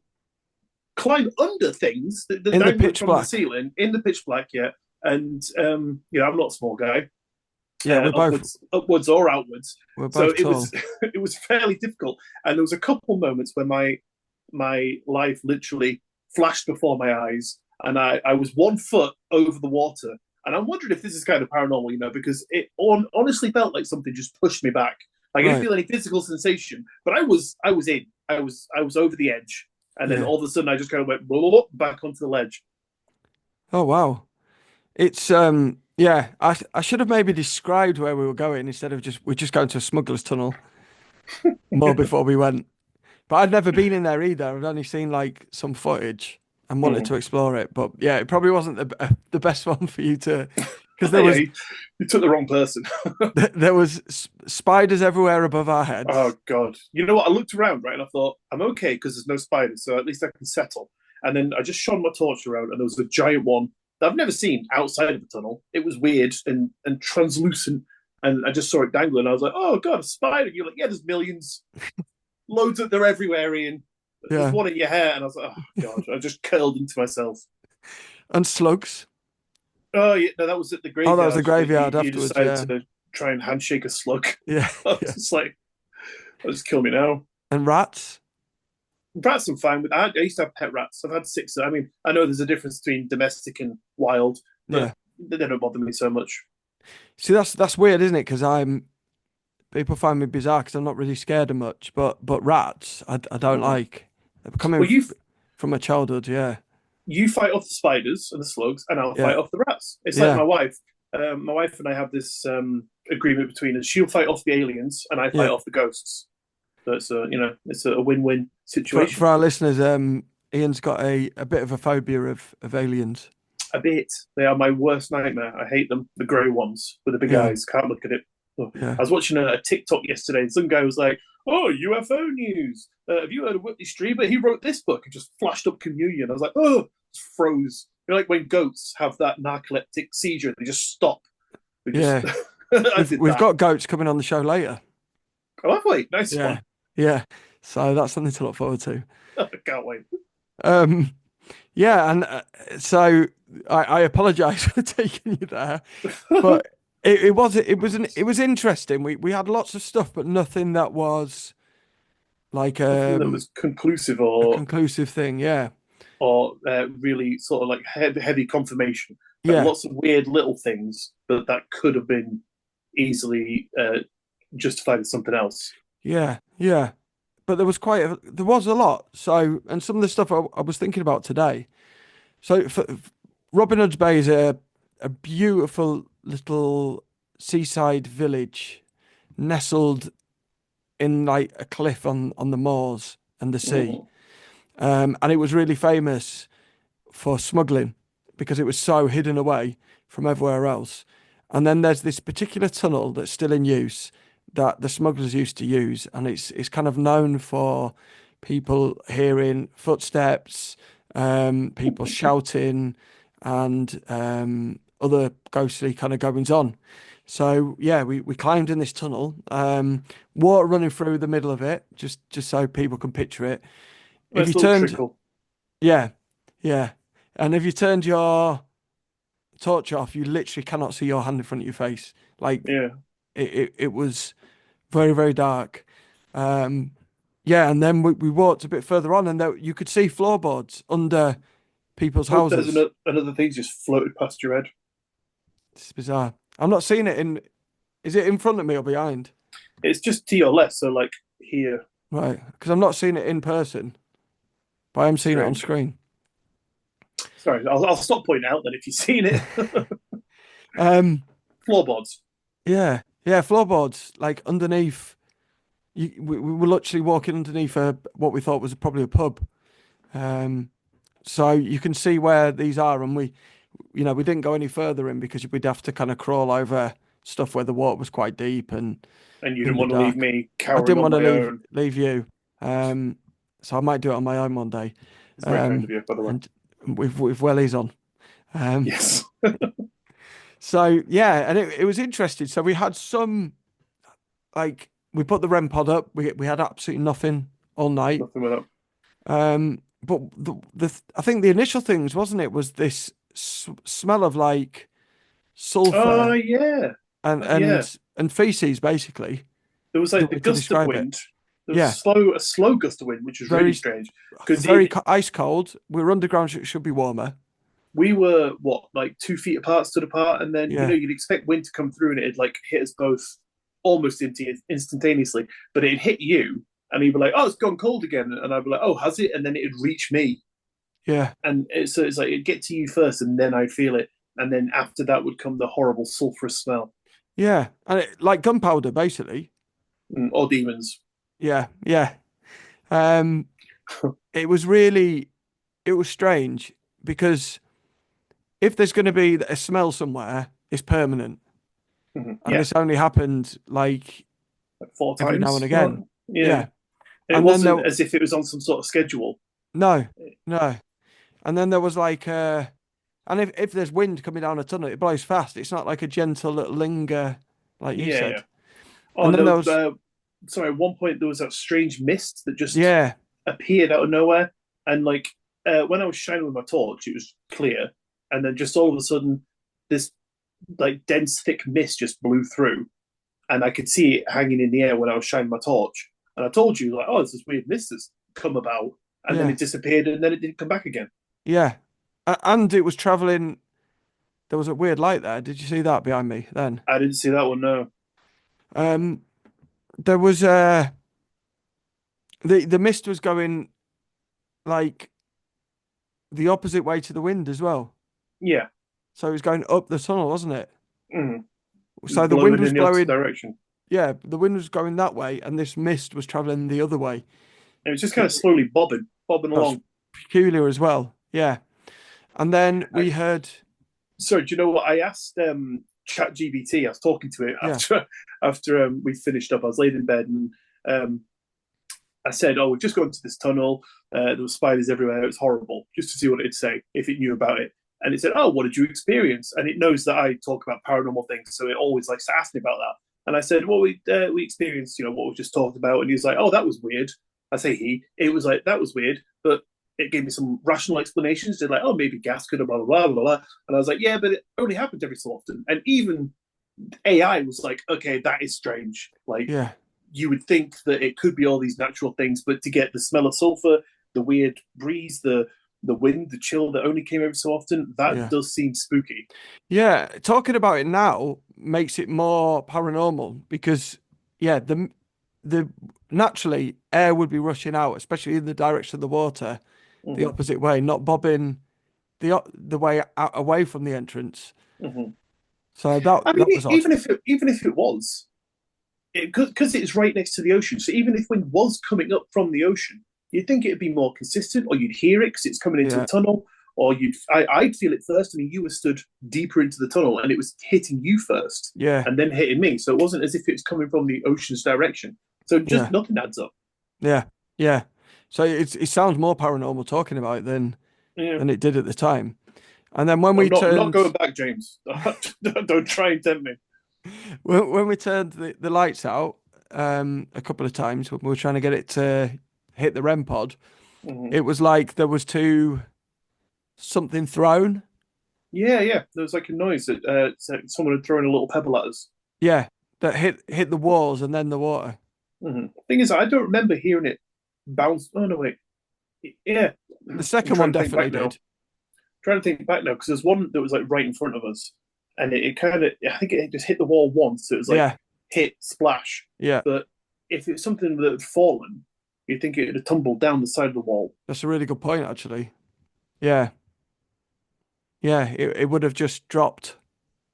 climb under things that In the dangled pitch from the black. ceiling in the pitch black. Yeah, and you know I'm not a small guy, Yeah, upwards or outwards. we're So both it was tall. it was fairly difficult, and there was a couple moments where my life literally flashed before my eyes, and I was 1 foot over the water, and I'm wondering if this is kind of paranormal, you know, because it honestly felt like something just pushed me back. Like I didn't Right. feel any physical sensation, but I was over the edge, and then Yeah. all of a sudden I just kind of went back onto the ledge. Oh wow. It's yeah, I should have maybe described where we were going instead of just we're just going to a smuggler's tunnel more before we went. But I'd never been in there either. I've only seen like some footage. and wanted Mm. to explore it. But yeah, it probably wasn't the best one for you to, because Yeah, you took the wrong person. there was spiders everywhere above our Oh heads. God! You know what? I looked around, right, and I thought I'm okay because there's no spiders, so at least I can settle. And then I just shone my torch around, and there was a giant one that I've never seen outside of the tunnel. It was weird and translucent, and I just saw it dangling. I was like, "Oh God, a spider!" And you're like, "Yeah, there's millions, loads of they're everywhere, Ian. There's Yeah, one in your hair." And I was like, "Oh God!" I just curled into myself. and slugs. Oh yeah, no, that was at the Oh, that was the graveyard. graveyard You afterwards. decided Yeah, to try and handshake a slug. yeah, I was yeah. just like, "Oh, just kill me now." And rats. Rats I'm fine with. I used to have pet rats. I've had six. I mean, I know there's a difference between domestic and wild, but Yeah. they don't bother me so much. See, that's weird, isn't it? Because I'm people find me bizarre because I'm not really scared of much, but rats I don't Mm. like. They're coming Well, from my childhood. Yeah, you fight off the spiders and the slugs, and I'll yeah, fight off the rats. It's like yeah, my wife. My wife and I have this agreement between us. She'll fight off the aliens, and I fight yeah. off the ghosts. So it's a it's a win-win For situation. our listeners, Ian's got a bit of a phobia of aliens. A bit. They are my worst nightmare. I hate them. The grey ones with the big Yeah, eyes. Can't look at it. Oh. yeah, I was watching a TikTok yesterday, and some guy was like, "Oh, UFO news. Have you heard of Whitley Strieber? He wrote this book." And just flashed up Communion. I was like, "Oh," just froze. You know, like when goats have that narcoleptic seizure, they just stop. They just. yeah. I We've did we've that. got goats coming on the show later. Oh, lovely, nice Yeah, one. yeah. So that's something to look forward to. I can't wait. Um, yeah, and so I apologize for taking you there, but it was interesting. We had lots of stuff, but nothing that was like Nothing that was conclusive a conclusive thing. Yeah, or really sort of like heavy confirmation. But yeah, lots of weird little things that could have been easily justified as something else. yeah, yeah. But there was a lot. So, and some of the stuff I was thinking about today. So, Robin Hood's Bay is a beautiful little seaside village nestled in like a cliff on the moors and the sea. Mm. And it was really famous for smuggling because it was so hidden away from everywhere else. And then there's this particular tunnel that's still in use that the smugglers used to use, and it's kind of known for people hearing footsteps, people shouting, and other ghostly kind of goings on. So yeah, we climbed in this tunnel, water running through the middle of it, just so people can picture it. If you Nice little turned, trickle. yeah, yeah, and if you turned your torch off, you literally cannot see your hand in front of your face. Like Yeah. it was very, very dark. Um, yeah, and then we walked a bit further on, and there, you could see floorboards under people's Oh, there's houses. another thing just floated past your head. It's bizarre. I'm not seeing it in. Is it in front of me or behind? It's just to your left, so like here. Right, because I'm not seeing it in person, but I am seeing it on Strange. screen. Sorry, I'll stop pointing out then if you've seen it. Um, Floorboards. yeah, yeah, floorboards like underneath. We were literally walking underneath what we thought was probably a pub. Um, so you can see where these are, and we didn't go any further in because we'd have to kind of crawl over stuff where the water was quite deep and And you in didn't the want to leave dark. me I cowering didn't on want to my own. leave you, um, so I might do it on my own one day. It's very kind of you, by the way. And with wellies on. Um, Yes. so yeah, and it was interesting. So we had some like we put the REM pod up. We had absolutely nothing all night. Nothing with that. But I think the initial things, wasn't it, was this smell of like Oh sulfur yeah. and Yeah. feces, basically. There was The like the way to gust of describe it. wind. There was Yeah, a slow gust of wind, which was really very strange because ice cold. We're underground, so it should be warmer. we were what like 2 feet apart, stood apart, and then Yeah, you'd expect wind to come through and it'd like hit us both almost instantaneously, but it'd hit you, and you'd be like, "Oh, it's gone cold again," and I'd be like, "Oh, has it?" And then it'd reach me, yeah, and so it's like it'd get to you first, and then I'd feel it, and then after that would come the horrible sulfurous smell. yeah, and like gunpowder, basically. Or demons. Yeah, yeah. Um, it was really. it was strange because if there's going to be a smell somewhere, it's permanent, and Yeah, this only happened like like four every now and times. again. Yeah, Yeah, it and then wasn't there as if it was on some sort of schedule. no, no, and then there was like and if there's wind coming down a tunnel, it blows fast. It's not like a gentle little linger, like you Yeah, yeah. said. Oh, And and then there there was, was sorry, at one point there was that strange mist that just yeah, appeared out of nowhere, and like when I was shining with my torch, it was clear, and then just all of a sudden, this like dense, thick mist just blew through, and I could see it hanging in the air when I was shining my torch. And I told you, like, oh, there's this weird mist that's come about, and then yeah, it disappeared, and then it didn't come back again. yeah, and it was traveling. There was a weird light there. Did you see that behind me then? I didn't see that one. No. Um, there was the mist was going like the opposite way to the wind as well. Yeah. So it was going up the tunnel, wasn't it? Mm. It was So the wind blowing was in the opposite blowing, direction. yeah, the wind was going that way, and this mist was traveling the other way. It was just kind of slowly bobbing That's along. peculiar as well. Yeah. And then I, we heard, sorry, do you know what I asked ChatGPT? I was talking to it yeah, after we finished up. I was laid in bed and um, I said, "Oh, we're just going to this tunnel. There were spiders everywhere. It was horrible." Just to see what it'd say if it knew about it. And it said, "Oh, what did you experience?" And it knows that I talk about paranormal things, so it always likes to ask me about that. And I said, "Well, we experienced, what we just talked about." And he was like, "Oh, that was weird." I say he. It was like that was weird, but it gave me some rational explanations. They're like, "Oh, maybe gas could have blah blah blah blah blah." And I was like, "Yeah, but it only happens every so often." And even AI was like, "Okay, that is strange. Like, yeah, you would think that it could be all these natural things, but to get the smell of sulfur, the weird breeze, the wind, the chill that only came every so often, that yeah. does seem spooky." Yeah, talking about it now makes it more paranormal because yeah, the naturally air would be rushing out, especially in the direction of the water, the Mm-hmm. opposite way, not bobbing the way out away from the entrance. Mm-hmm. So that I mean, that was odd. even if it was, because it's right next to the ocean. So even if wind was coming up from the ocean, you'd think it'd be more consistent, or you'd hear it because it's coming into the Yeah, tunnel, or I'd feel it first. I mean, you were stood deeper into the tunnel, and it was hitting you first, yeah, and then hitting me. So it wasn't as if it was coming from the ocean's direction. So just yeah, nothing adds up. yeah, yeah. So it sounds more paranormal talking about it Yeah. than it did at the time. And then when we I'm not turned going back, James. Don't try and tempt me. when we turned the lights out a couple of times when we were trying to get it to hit the REM pod, Mm-hmm. it was like there was two something thrown. Yeah, yeah. There was like a noise that someone had thrown a little pebble at us. Yeah, that hit the walls and then the water. Mm-hmm. Thing is, I don't remember hearing it bounce. Oh no, wait. Yeah, The I'm second one trying to think definitely back now. did. Trying to think back now because there's one that was like right in front of us, and it kind of, I think it just hit the wall once. So it was like Yeah, hit splash. yeah. But if it's something that had fallen, you'd think it would have tumbled down the side of the wall. That's a really good point actually. Yeah, yeah. It would have just dropped.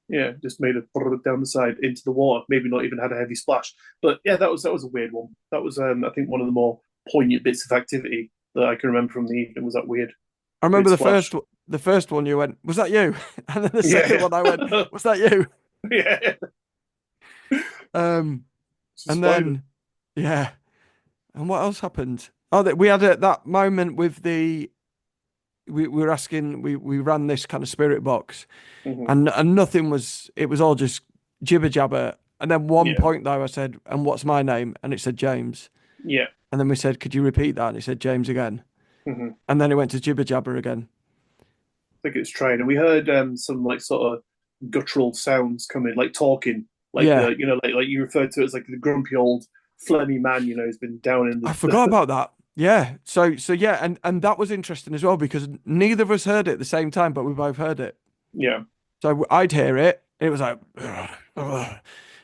Yeah, just made a down the side into the water. Maybe not even had a heavy splash. But yeah, that was a weird one. That was I think one of the more poignant bits of activity that I can remember from the evening was that I weird remember splash. the first one you went, was that you? And then the second Yeah, one I went, yeah, was that you? yeah. Um, It's a and spider. then yeah. And what else happened? Oh, that we had that moment with we were asking we ran this kind of spirit box Mm-hmm. and nothing was it was all just jibber jabber. And then one Yeah, point though I said, and what's my name? And it said James. yeah. And then we said, could you repeat that? And it said James again. Mm-hmm. And then it went to jibber jabber again. Think it's train, and we heard some like sort of guttural sounds coming, like talking, like Yeah. the like you referred to it as like the grumpy old phlegmy man, who's been down in I the forgot about that. Yeah. So yeah, and that was interesting as well because neither of us heard it at the same time, but we both heard it. yeah, So I'd hear it. It was like, like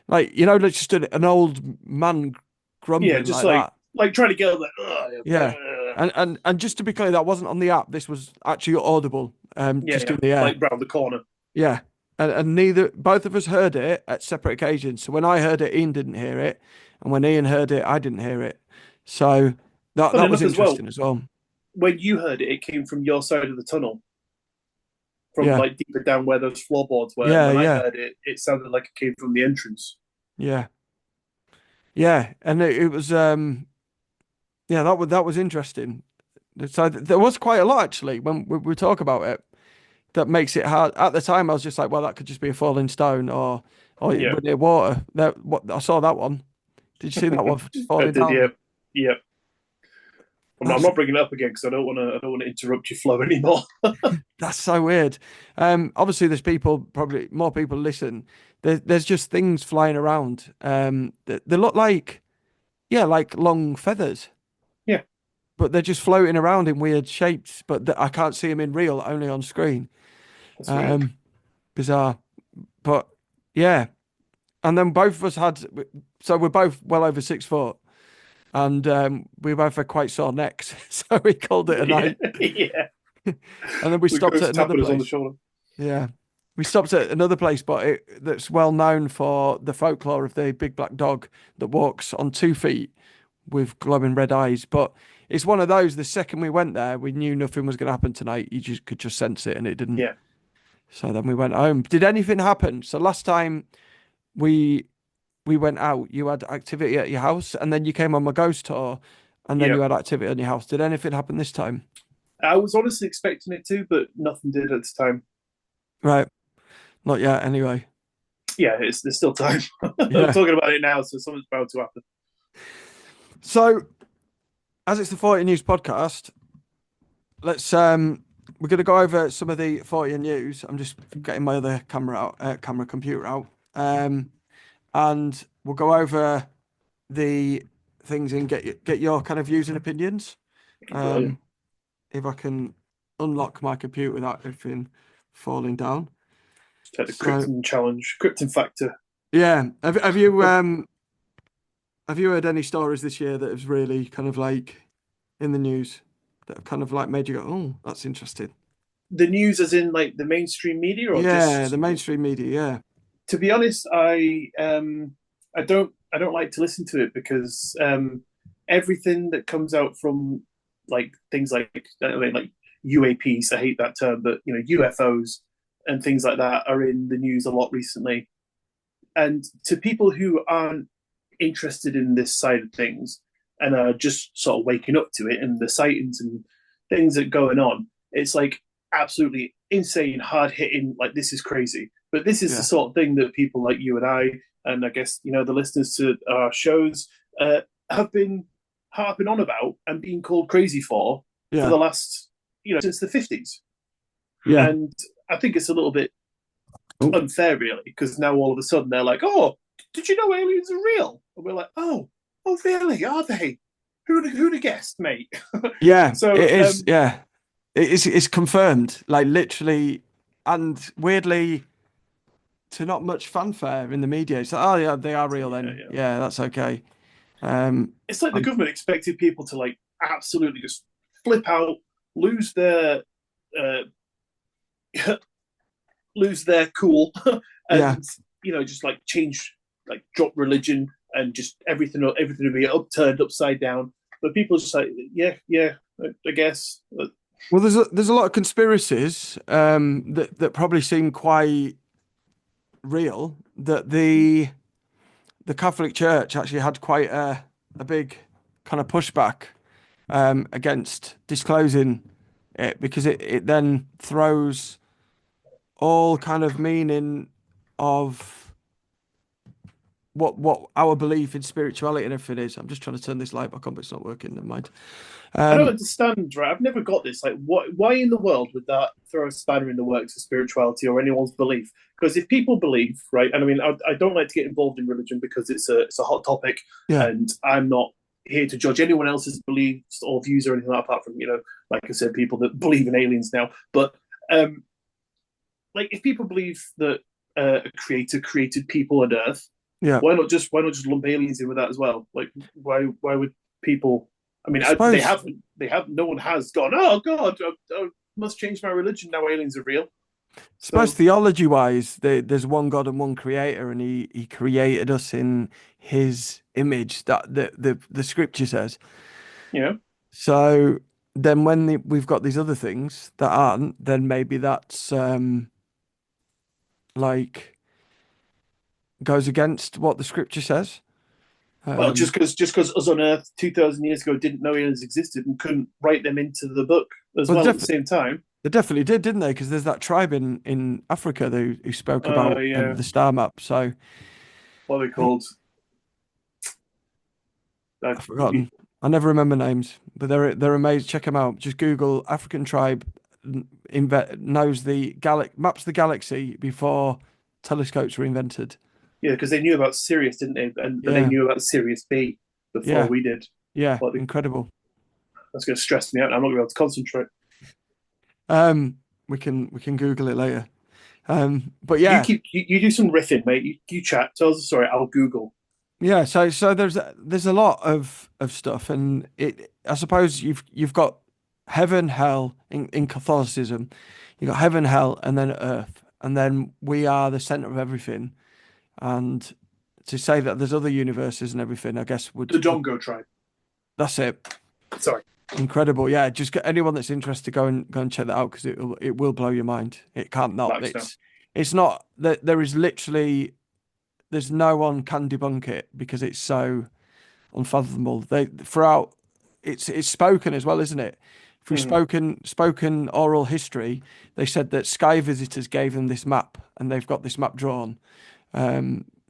like just an old man yeah, grumbling just like that. like trying to get on Yeah, and just to be clear, that wasn't on the app. This was actually audible, yeah, just yeah, in the air. like round the corner. Yeah, and both of us heard it at separate occasions. So when I heard it, Ian didn't hear it, and when Ian heard it, I didn't hear it. So that Funny that was enough as well, interesting as well. when you heard it, it came from your side of the tunnel, from Yeah, like deeper down where those floorboards were. And yeah, when I yeah, heard it, it sounded like it came from the entrance. yeah, yeah. And it was yeah, that was interesting. So there was quite a lot actually when we talk about it that makes it hard. At the time, I was just like, well, that could just be a falling stone or Yeah, we're near water. That what I saw that one. Did you see that one just I falling did. Yeah, down? yeah. I'm That's not bringing it up again because I don't want to. I don't want to interrupt your flow anymore. that's so weird. Obviously, there's people, probably more people listen. There's just things flying around. They look like, yeah, like long feathers, Yeah, but they're just floating around in weird shapes. But I can't see them in real, only on screen. that's weird. Um, Bizarre. But yeah, and then both of us had, so we're both well over 6 foot, and we both had quite sore necks, so we called it a Yeah, night. yeah. And then we The stopped at ghost another tapping us on the place. shoulder. Yeah. We stopped at another place, but that's well known for the folklore of the big black dog that walks on 2 feet with glowing red eyes. But it's one of those, the second we went there, we knew nothing was going to happen tonight. You just could just sense it and it didn't. Yeah, So then we went home. Did anything happen? So last time we we went out, you had activity at your house and then you came on my ghost tour and then yeah. you had activity on your house. Did anything happen this time? I was honestly expecting it to, but nothing did at the time. Right. Not yet, anyway. Yeah, there's still time. I'm Yeah. talking about it now, so something's bound to happen. So as it's the 40 News podcast, let's we're gonna go over some of the 40 news. I'm just getting my other camera out, camera computer out. And we'll go over the things and get your kind of views and opinions. Brilliant. Um, if I can unlock my computer without everything falling down. Take the So Krypton challenge, Krypton factor. yeah, have you heard any stories this year that have really kind of like in the news that have kind of like made you go, oh, that's interesting? The news, as in like the mainstream media, or Yeah, the just mainstream media, yeah. to be honest, I don't like to listen to it because everything that comes out from like things like I mean, like UAPs, I hate that term, but you know UFOs and things like that are in the news a lot recently. And to people who aren't interested in this side of things and are just sort of waking up to it and the sightings and things that are going on, it's like absolutely insane, hard hitting. Like this is crazy, but this is the Yeah, sort of thing that people like you and I guess you know the listeners to our shows have been harping on about and being called crazy for yeah, the last you know since the 50s. yeah. And I think it's a little bit Oh. unfair, really, because now all of a sudden they're like, "Oh, did you know aliens are real?" And we're like, "Oh, really? Are they? Who'd have guessed, mate?" Yeah, So, it is. Yeah, it's confirmed, like literally, and weirdly, to not much fanfare in the media. It's like, oh yeah, they are real yeah, then. yeah, Yeah, that's okay. Um, it's like the I'm, government expected people to like absolutely just flip out, lose their uh, lose their cool, yeah. and you know just like change, like drop religion and just everything will be upturned upside down. But people are just like, yeah, yeah, I guess. Well, there's a lot of conspiracies that probably seem quite real. That the Catholic Church actually had quite a big kind of pushback against disclosing it because it then throws all kind of meaning of what our belief in spirituality and everything is. I'm just trying to turn this light back on, but it's not working. Never mind. I don't Um, understand, right? I've never got this. Like, what? Why in the world would that throw a spanner in the works of spirituality or anyone's belief? Because if people believe, right, and I mean, I don't like to get involved in religion because it's a hot topic, yeah, and I'm not here to judge anyone else's beliefs or views or anything like that, apart from you know, like I said, people that believe in aliens now. But um, like, if people believe that a creator created people and Earth, yeah. why not just lump aliens in with that as well? Like, why would people? I mean, I suppose. they have. No one has gone. Oh God, I must change my religion now. Aliens are real. Suppose So theology wise, there's one God and one creator, and he created us in his image that the scripture says. you know, So then when we've got these other things that aren't, then maybe that's like goes against what the scripture says. Well, Um, just because us on Earth 2,000 years ago didn't know aliens existed and couldn't write them into the book as well, well at the same time. they definitely did, didn't they? Because there's that tribe in Africa who spoke about Yeah, the star map. So what are they I- called? I've forgotten. I never remember names, but they're amazing. Check them out. Just Google African tribe knows the maps the galaxy before telescopes were invented. Yeah, because they knew about Sirius, didn't they? But they Yeah, knew about Sirius B before yeah, we did. yeah. What Incredible. that's going to stress me out. I'm not going to be able to concentrate. Um, we can Google it later. But yeah, You do some riffing, mate. You chat. Tell us a story. I'll Google. yeah. So there's a lot of stuff, and I suppose you've got heaven, hell in Catholicism. You've got heaven, hell, and then earth, and then we are the center of everything. And to say that there's other universes and everything, I guess The would Dongo tribe. that's it. Sorry. Incredible, yeah. Just get anyone that's interested, go and check that out because it will blow your mind. It can't not. Thanks now. It's not that there is literally there's no one can debunk it because it's so unfathomable. They throughout it's spoken as well, isn't it? Through Mhm. spoken oral history, they said that sky visitors gave them this map and they've got this map drawn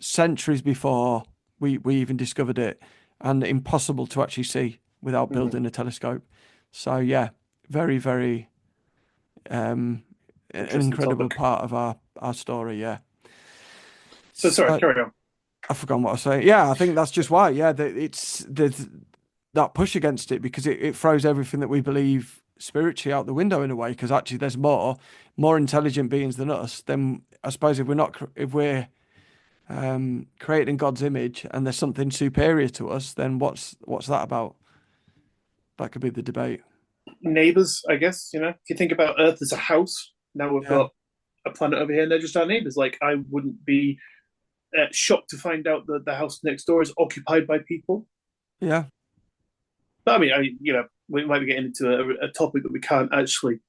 centuries before we even discovered it and impossible to actually see without Mhm. building a telescope. So yeah, very, very an Interesting incredible topic. part of our story. Yeah. So sorry. So Carry on. I forgot what I was saying. Yeah, I think that's just why. Yeah, it's there's that push against it because it throws everything that we believe spiritually out the window in a way. Because actually, there's more intelligent beings than us. Then I suppose if we're created in God's image and there's something superior to us, then what's that about? That could be the debate. Neighbors, I guess. If you think about Earth as a house, now we've Yeah, got a planet over here, and they're just our neighbors. Like I wouldn't be shocked to find out that the house next door is occupied by people. yeah, But I mean, we might be getting into a topic that we can't actually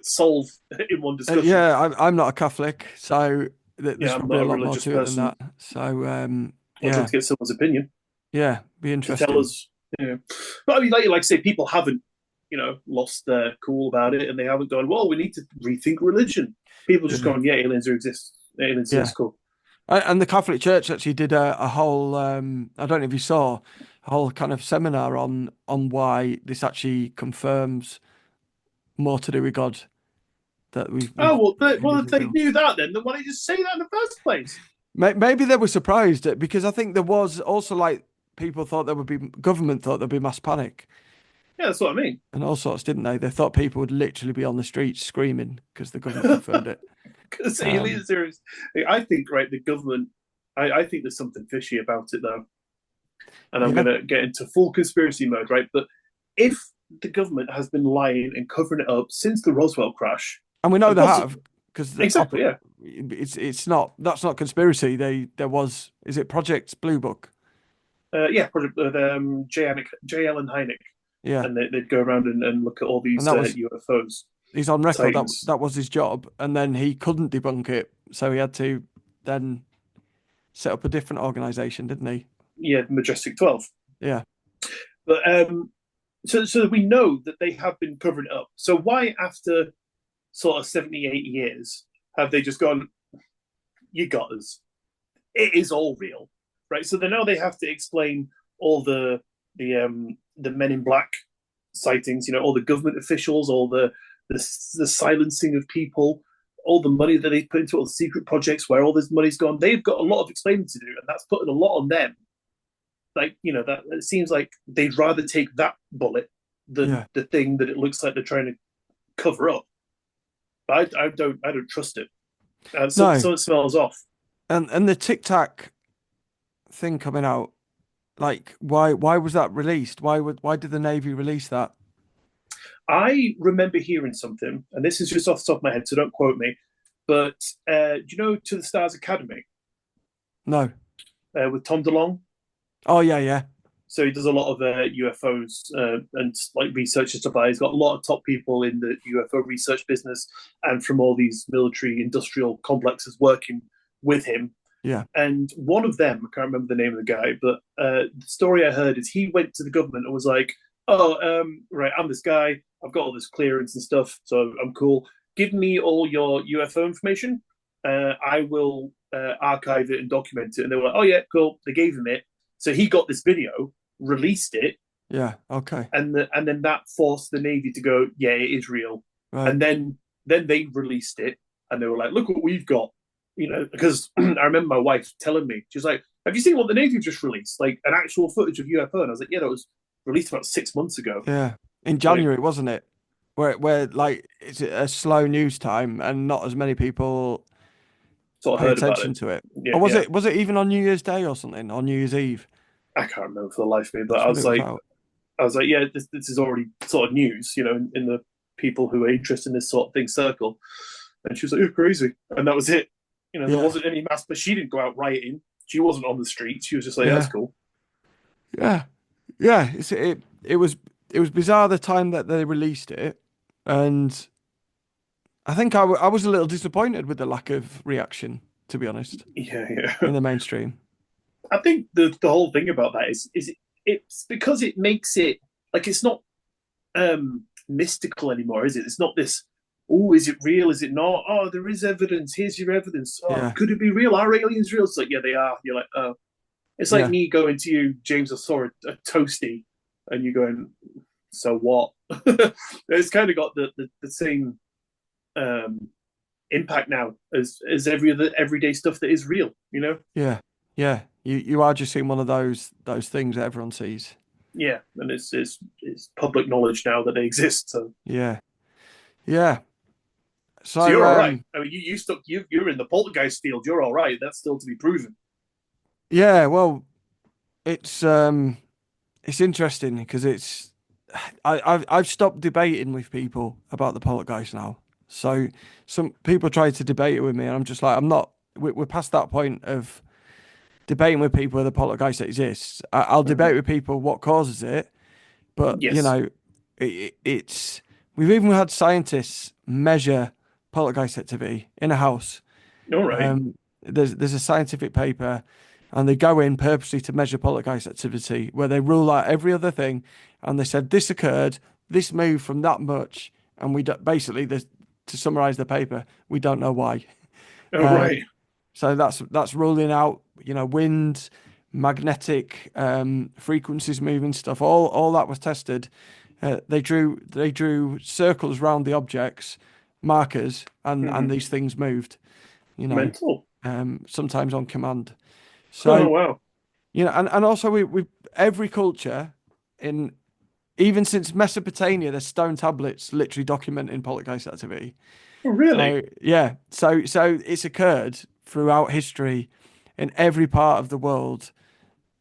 solve in one discussion. yeah. I'm not a Catholic, so there's Yeah, I'm probably not a a lot more religious to it than person. that. So I'd love yeah, to get someone's opinion yeah, be to tell interesting. us. But I mean, like I say, people haven't, lost their cool about it, and they haven't gone, well, we need to rethink religion. People just Yeah, gone, yeah, aliens yeah. exist, cool. And the Catholic Church actually did a whole I don't know if you saw a whole kind of seminar on why this actually confirms more to do with God that Oh well, aliens if are they real. knew that, then why didn't you just say that in the first place? Maybe they were surprised because I think there was also like people thought there would be government thought there'd be mass panic Yeah, that's what I mean. and all sorts, didn't they? They thought people would literally be on the streets screaming because the government confirmed it. Because Um, aliens are. I think right, the government. I think there's something fishy about it though, and I'm yeah, going to get into full conspiracy mode, right? But if the government has been lying and covering it up since the Roswell crash, and we know and they possibly have because exactly, yeah, it's not that's not conspiracy. There was is it Project Blue Book? yeah, Project J. Allen Hynek, Yeah, and they'd go around and look at all and these that was UFOs, he's on record that sightings. that was his job, and then he couldn't debunk it, so he had to then set up a different organization, didn't he? Yeah, Majestic 12. Yeah. But so we know that they have been covering it up. So why, after sort of 78 years, have they just gone, you got us? It is all real, right? So then now they have to explain all the Men in Black sightings, all the government officials, all the silencing of people, all the money that they put into all the secret projects, where all this money's gone. They've got a lot of explaining to do, and that's putting a lot on them. Like that it seems like they'd rather take that bullet than Yeah. the thing that it looks like they're trying to cover up. But I don't trust it. No. So it smells off. And the Tic Tac thing coming out, like why was that released? Why did the Navy release that? I remember hearing something, and this is just off the top of my head, so don't quote me. But do you know To the Stars Academy No. with Tom DeLonge? Oh yeah, yeah. So he does a lot of UFOs and like research and stuff like that. He's got a lot of top people in the UFO research business and from all these military industrial complexes working with him. Yeah. And one of them, I can't remember the name of the guy, but the story I heard is he went to the government and was like, "Oh, right, I'm this guy. I've got all this clearance and stuff, so I'm cool. Give me all your UFO information. I will archive it and document it." And they were like, "Oh yeah, cool." They gave him it, so he got this video, released it, Yeah. Okay. and then that forced the Navy to go, "Yeah, it is real." Right. And then they released it, and they were like, "Look what we've got." Because I remember my wife telling me, she's like, "Have you seen what the Navy just released? Like an actual footage of UFO?" And I was like, "Yeah, that was released about 6 months ago." Yeah. In Like, January, wasn't it? Where like it's a slow news time and not as many people sort of pay heard about attention it. to it. Yeah, Or was yeah. it even on New Year's Day or something? On New Year's Eve? I can't remember for the life of me, but That's what it was out. yeah, this is already sort of news, in the people who are interested in this sort of thing circle. And she was like, "You're crazy," and that was it. There Yeah. wasn't any mass, but she didn't go out rioting. She wasn't on the street. She was just like, "Yeah, that's Yeah. cool." Yeah. Yeah. It was bizarre the time that they released it, and I think I was a little disappointed with the lack of reaction, to be honest, Yeah, yeah. in the mainstream. I think the whole thing about that is it's because it makes it like it's not mystical anymore, is it? It's not this. Oh, is it real? Is it not? Oh, there is evidence. Here's your evidence. Oh, Yeah. could it be real? Are aliens real? It's like, yeah, they are. You're like, oh, it's like Yeah. me going to you, James. I saw a toasty, and you going, so what? It's kind of got the same um, impact now as every other everyday stuff that is real. Yeah. Yeah. You are just seeing one of those things that everyone sees. Yeah, and it's public knowledge now that they exist. So Yeah. Yeah. so So you're all right. I mean, you stuck you're in the poltergeist field. You're all right. That's still to be proven. yeah, well, it's it's interesting because I've stopped debating with people about the poltergeist now. So some people try to debate it with me, and I'm just like, I'm not. We're past that point of debating with people whether poltergeist exists. I'll Mm-hmm. debate with people what causes it, but Yes. it's we've even had scientists measure poltergeist activity in a house. All right. There's a scientific paper, and they go in purposely to measure poltergeist activity, where they rule out every other thing, and they said this occurred, this moved from that much, and basically to summarize the paper, we don't know why. All Uh, right. so that's ruling out, wind, magnetic frequencies moving stuff. All that was tested. They drew circles around the objects, markers, and Mm-hmm. these things moved. You know, Mental. sometimes on command. Oh So, wow. and also we every culture in even since Mesopotamia, there's stone tablets literally documenting poltergeist activity. Oh, really? So yeah, so it's occurred throughout history in every part of the world,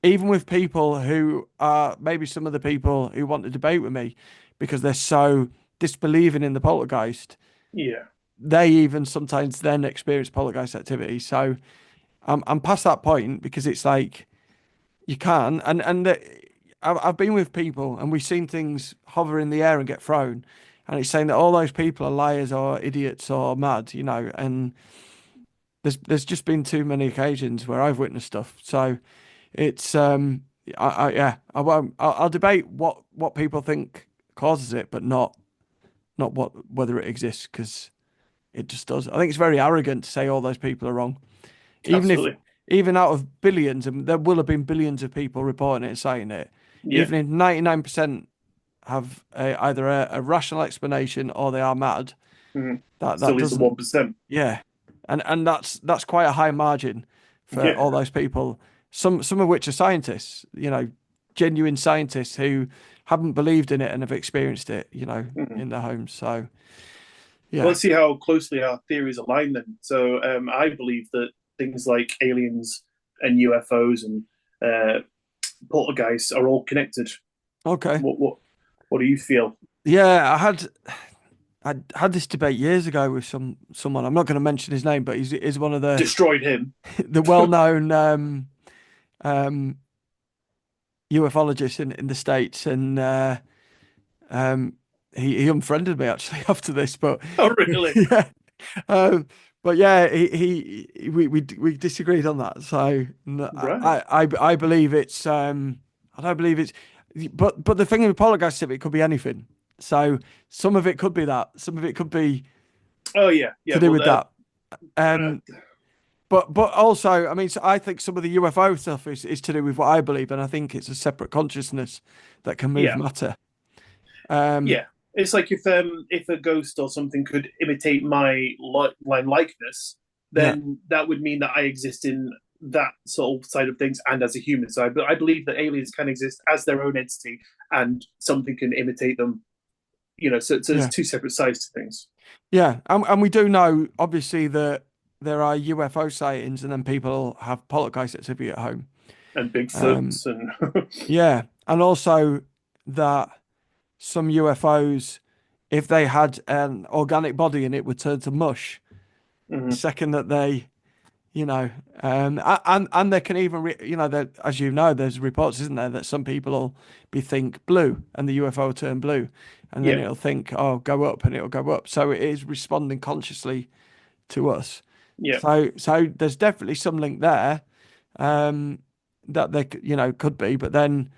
even with people who are maybe some of the people who want to debate with me because they're so disbelieving in the poltergeist. Yeah. They even sometimes then experience poltergeist activity. So I'm past that point because it's like you can I've been with people and we've seen things hover in the air and get thrown, and it's saying that all those people are liars or idiots or mad, and there's just been too many occasions where I've witnessed stuff. So it's yeah, I won't. I'll debate what people think causes it, but not whether it exists because it just does. I think it's very arrogant to say all those people are wrong. Even if, Absolutely. even out of billions, and there will have been billions of people reporting it and saying it, Yeah. even if 99% have either a rational explanation or they are mad, Mm-hmm. that Still leaves the doesn't, 1%. yeah, and that's quite a high margin for all Yeah. those people. Some of which are scientists, genuine scientists who haven't believed in it and have experienced it, Mm-hmm. in their homes. So Well, yeah, let's see how closely our theories align then. So I believe that things like aliens and UFOs and poltergeists are all connected. okay, What do you feel? yeah. I had this debate years ago with someone. I'm not going to mention his name, but he's one of the Destroyed him. the well-known um ufologist in the States, and um, he unfriended me actually after this. But Oh, really? yeah, um, but yeah, we disagreed on that. So Right. I believe it's I don't believe it's, but the thing with poltergeist, it could be anything. So some of it could be that, some of it could be Oh, yeah, to yeah. do Well, with that. Um, but also, I mean, so I think some of the UFO stuff is to do with what I believe, and I think it's a separate consciousness that can move yeah, matter. Um, yeah. It's like if a ghost or something could imitate my likeness, yeah, then that would mean that I exist in that sort of side of things and as a human. So I believe that aliens can exist as their own entity and something can imitate them. So there's yeah, two separate sides to things. yeah, and we do know obviously that there are UFO sightings, and then people have poltergeist activity at home. And Um, Bigfoots and yeah, and also that some UFOs, if they had an organic body and it would turn to mush the Mhm. second that they, you know, and they can even, that as you know, there's reports, isn't there, that some people will be think blue and the UFO will turn blue, and then Yeah, it'll think, oh, go up, and it'll go up. So it is responding consciously to us. yeah, So there's definitely some link there, um, that they, could be, but then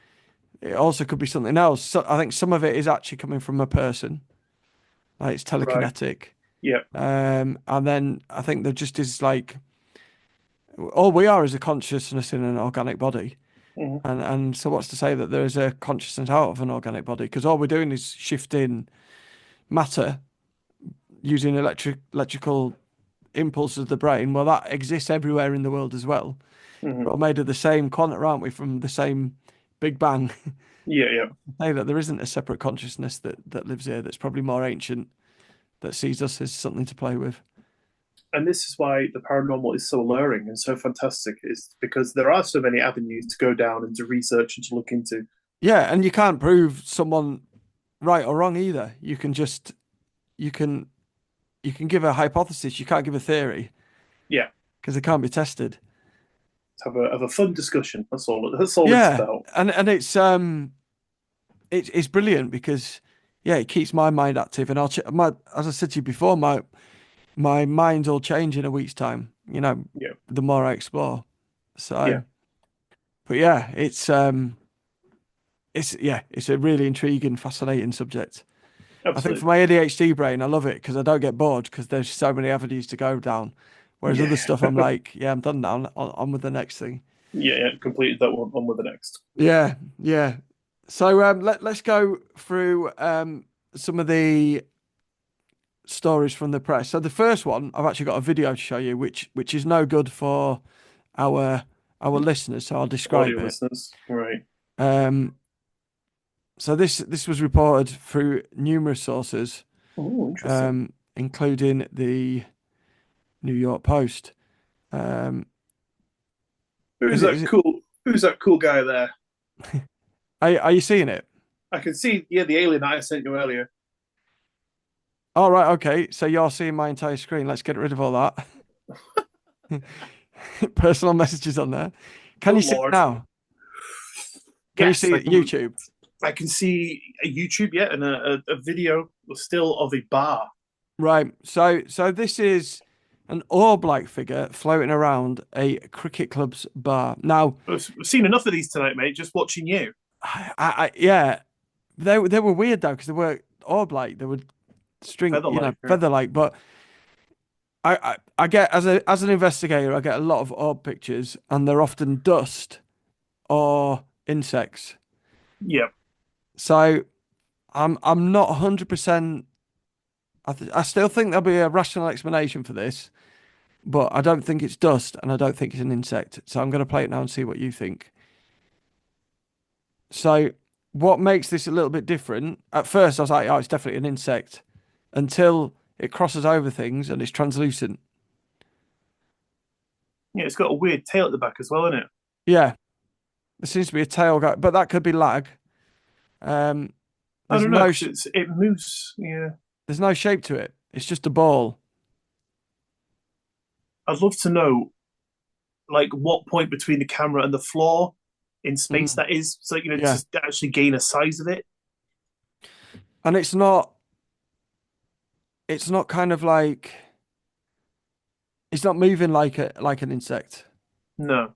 it also could be something else. So I think some of it is actually coming from a person, like it's right, telekinetic. yeah, And then I think there just is like all we are is a consciousness in an organic body. mhm. And so what's to say that there is a consciousness out of an organic body? Because all we're doing is shifting matter using electrical impulses of the brain. Well, that exists everywhere in the world as well. We're Mhm. all made of the same quanta, aren't we? From the same Big Bang. Yeah, yeah. Say that there isn't a separate consciousness that lives here that's probably more ancient, that sees us as something to play with. And this is why the paranormal is so alluring and so fantastic, is because there are so many avenues to go down and to research and to look into. Yeah, and you can't prove someone right or wrong either. You can you can give a hypothesis, you can't give a theory Yeah, because it can't be tested. have a fun discussion. That's all it's Yeah, about. and it's brilliant because yeah, it keeps my mind active, and as I said to you before, my mind's all change in a week's time. Yeah, The more I explore. yeah, So, but yeah, it's a really intriguing, fascinating subject. I think for absolutely. my ADHD brain, I love it because I don't get bored because there's so many avenues to go down. Whereas Yeah, other stuff, I'm like, yeah, I'm done now. On with the next thing. yeah, yeah. Completed that one. On with the next. Yeah, yeah. So let's go through some of the stories from the press. So the first one, I've actually got a video to show you, which is no good for our our listeners. So I'll describe Audio it. listeners, right? Um, so this was reported through numerous sources, Oh, interesting. including the New York Post. Um, Who's is that it? cool? Who's that cool guy there? Are you seeing it? I can see. Yeah, the alien that I sent you earlier. All right, okay. So you're seeing my entire screen. Let's get rid of all that. Personal messages on there. Can you Good see it lord. now? Can you Yes, see YouTube? I can see a YouTube, yeah, and a video still of a bar. Right. So this is an orb-like figure floating around a cricket club's bar. Now, I've seen enough of these tonight, mate. Just watching you. yeah, they were weird though because they were orb-like. They were Feather like, right? feather-like. But I get as an investigator, I get a lot of orb pictures, and they're often dust or insects. Yeah. So I'm not 100%. I still think there'll be a rational explanation for this, but I don't think it's dust and I don't think it's an insect. So I'm going to play it now and see what you think. So, what makes this a little bit different? At first, I was like, oh, it's definitely an insect until it crosses over things and it's translucent. Yeah, it's got a weird tail at the back as well, isn't it? Yeah, there seems to be a tail, but that could be lag. Um, I there's don't know no because it moves. Yeah, there's no shape to it. It's just a ball. I'd love to know like what point between the camera and the floor in space. Mm, That is, so yeah. to actually gain a size of it. And it's not kind of like it's not moving like like an insect. No,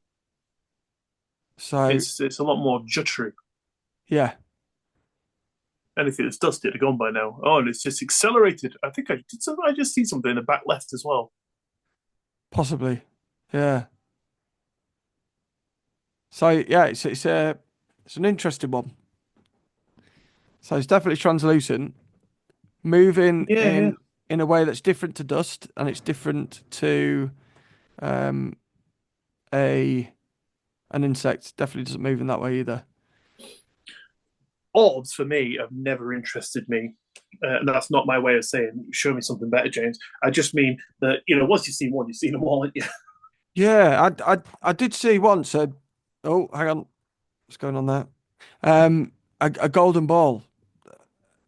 So it's a lot more juttery. yeah, Anything that's dusted are gone by now. Oh, and it's just accelerated. I think I did. I just see something in the back left as well. possibly. Yeah. So yeah, it's an interesting one. So it's definitely translucent, moving Yeah, yeah. in a way that's different to dust, and it's different to um a an insect. Definitely doesn't move in that way either. Orbs for me have never interested me. And that's not my way of saying show me something better, James. I just mean that once you've seen one, you've seen them all. Haven't you? Yeah, I did see once oh, hang on, what's going on there? A golden ball,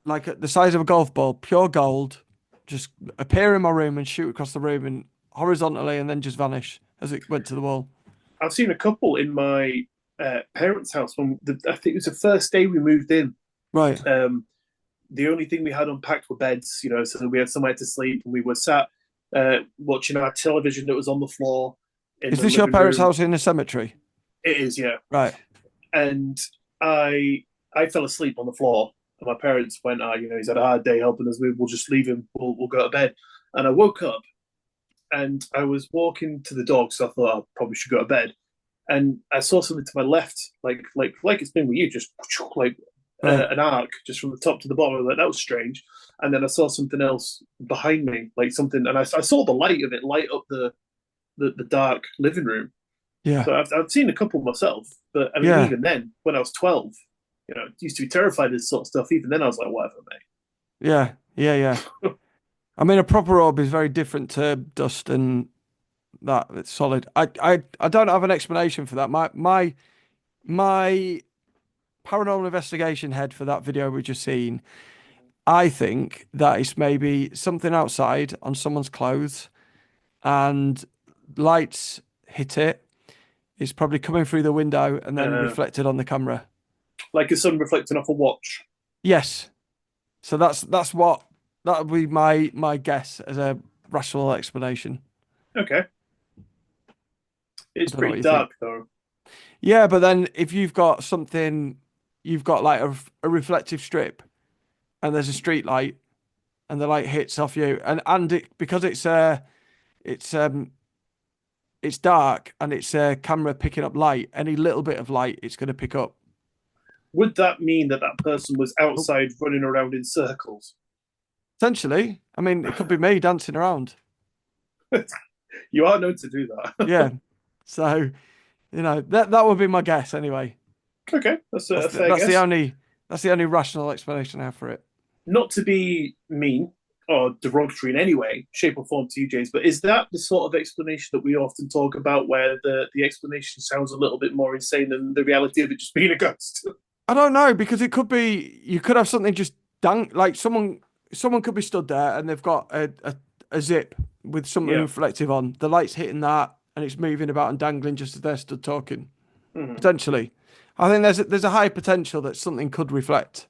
like the size of a golf ball, pure gold, just appear in my room and shoot across the room and horizontally and then just vanish as it went to the wall. I've seen a couple in my parents' house I think it was the first day we moved in. Right. Um, the only thing we had unpacked were beds, so we had somewhere to sleep, and we were sat watching our television that was on the floor in Is the this your living parents' room. house in a cemetery? It is, yeah. Right. And I fell asleep on the floor, and my parents went, he's had a hard day helping us. We'll just leave him. We'll go to bed. And I woke up, and I was walking to the dog, so I thought I probably should go to bed. And I saw something to my left, like it's been with you, just like Right. an arc, just from the top to the bottom. I was like, that was strange. And then I saw something else behind me, like something, and I saw the light of it light up the dark living room. Yeah. So I've seen a couple myself, but I mean, Yeah. even then, when I was 12, used to be terrified of this sort of stuff. Even then, I was like, whatever, Yeah. Yeah. Yeah. mate. I mean, a proper orb is very different to dust and that. It's solid. I don't have an explanation for that. My paranormal investigation head for that video we just seen. I think that it's maybe something outside on someone's clothes and lights hit it. It's probably coming through the window and then uh, reflected on the camera. like a sun reflecting off a watch. Yes. So that's what that would be my guess as a rational explanation. Okay, I it's don't know pretty what you think. dark though. Yeah, but then if you've got something, you've got like a reflective strip and there's a street light and the light hits off you and it because it's it's dark and it's a camera picking up light, any little bit of light it's going to pick up. Would that mean that that person was Oh, outside running around in circles? essentially, I mean, it could be me dancing around. You are known to do that. Yeah. So, that would be my guess anyway. Okay, that's a fair That's the guess. only rational explanation I have for it. Not to be mean or derogatory in any way, shape, or form to you, James, but is that the sort of explanation that we often talk about where the explanation sounds a little bit more insane than the reality of it just being a ghost? I don't know because it could be you could have something just like someone could be stood there and they've got a zip with something Yeah. reflective on. The light's hitting that and it's moving about and dangling just as they're stood talking. Mm-hmm. Potentially. I think there's a high potential that something could reflect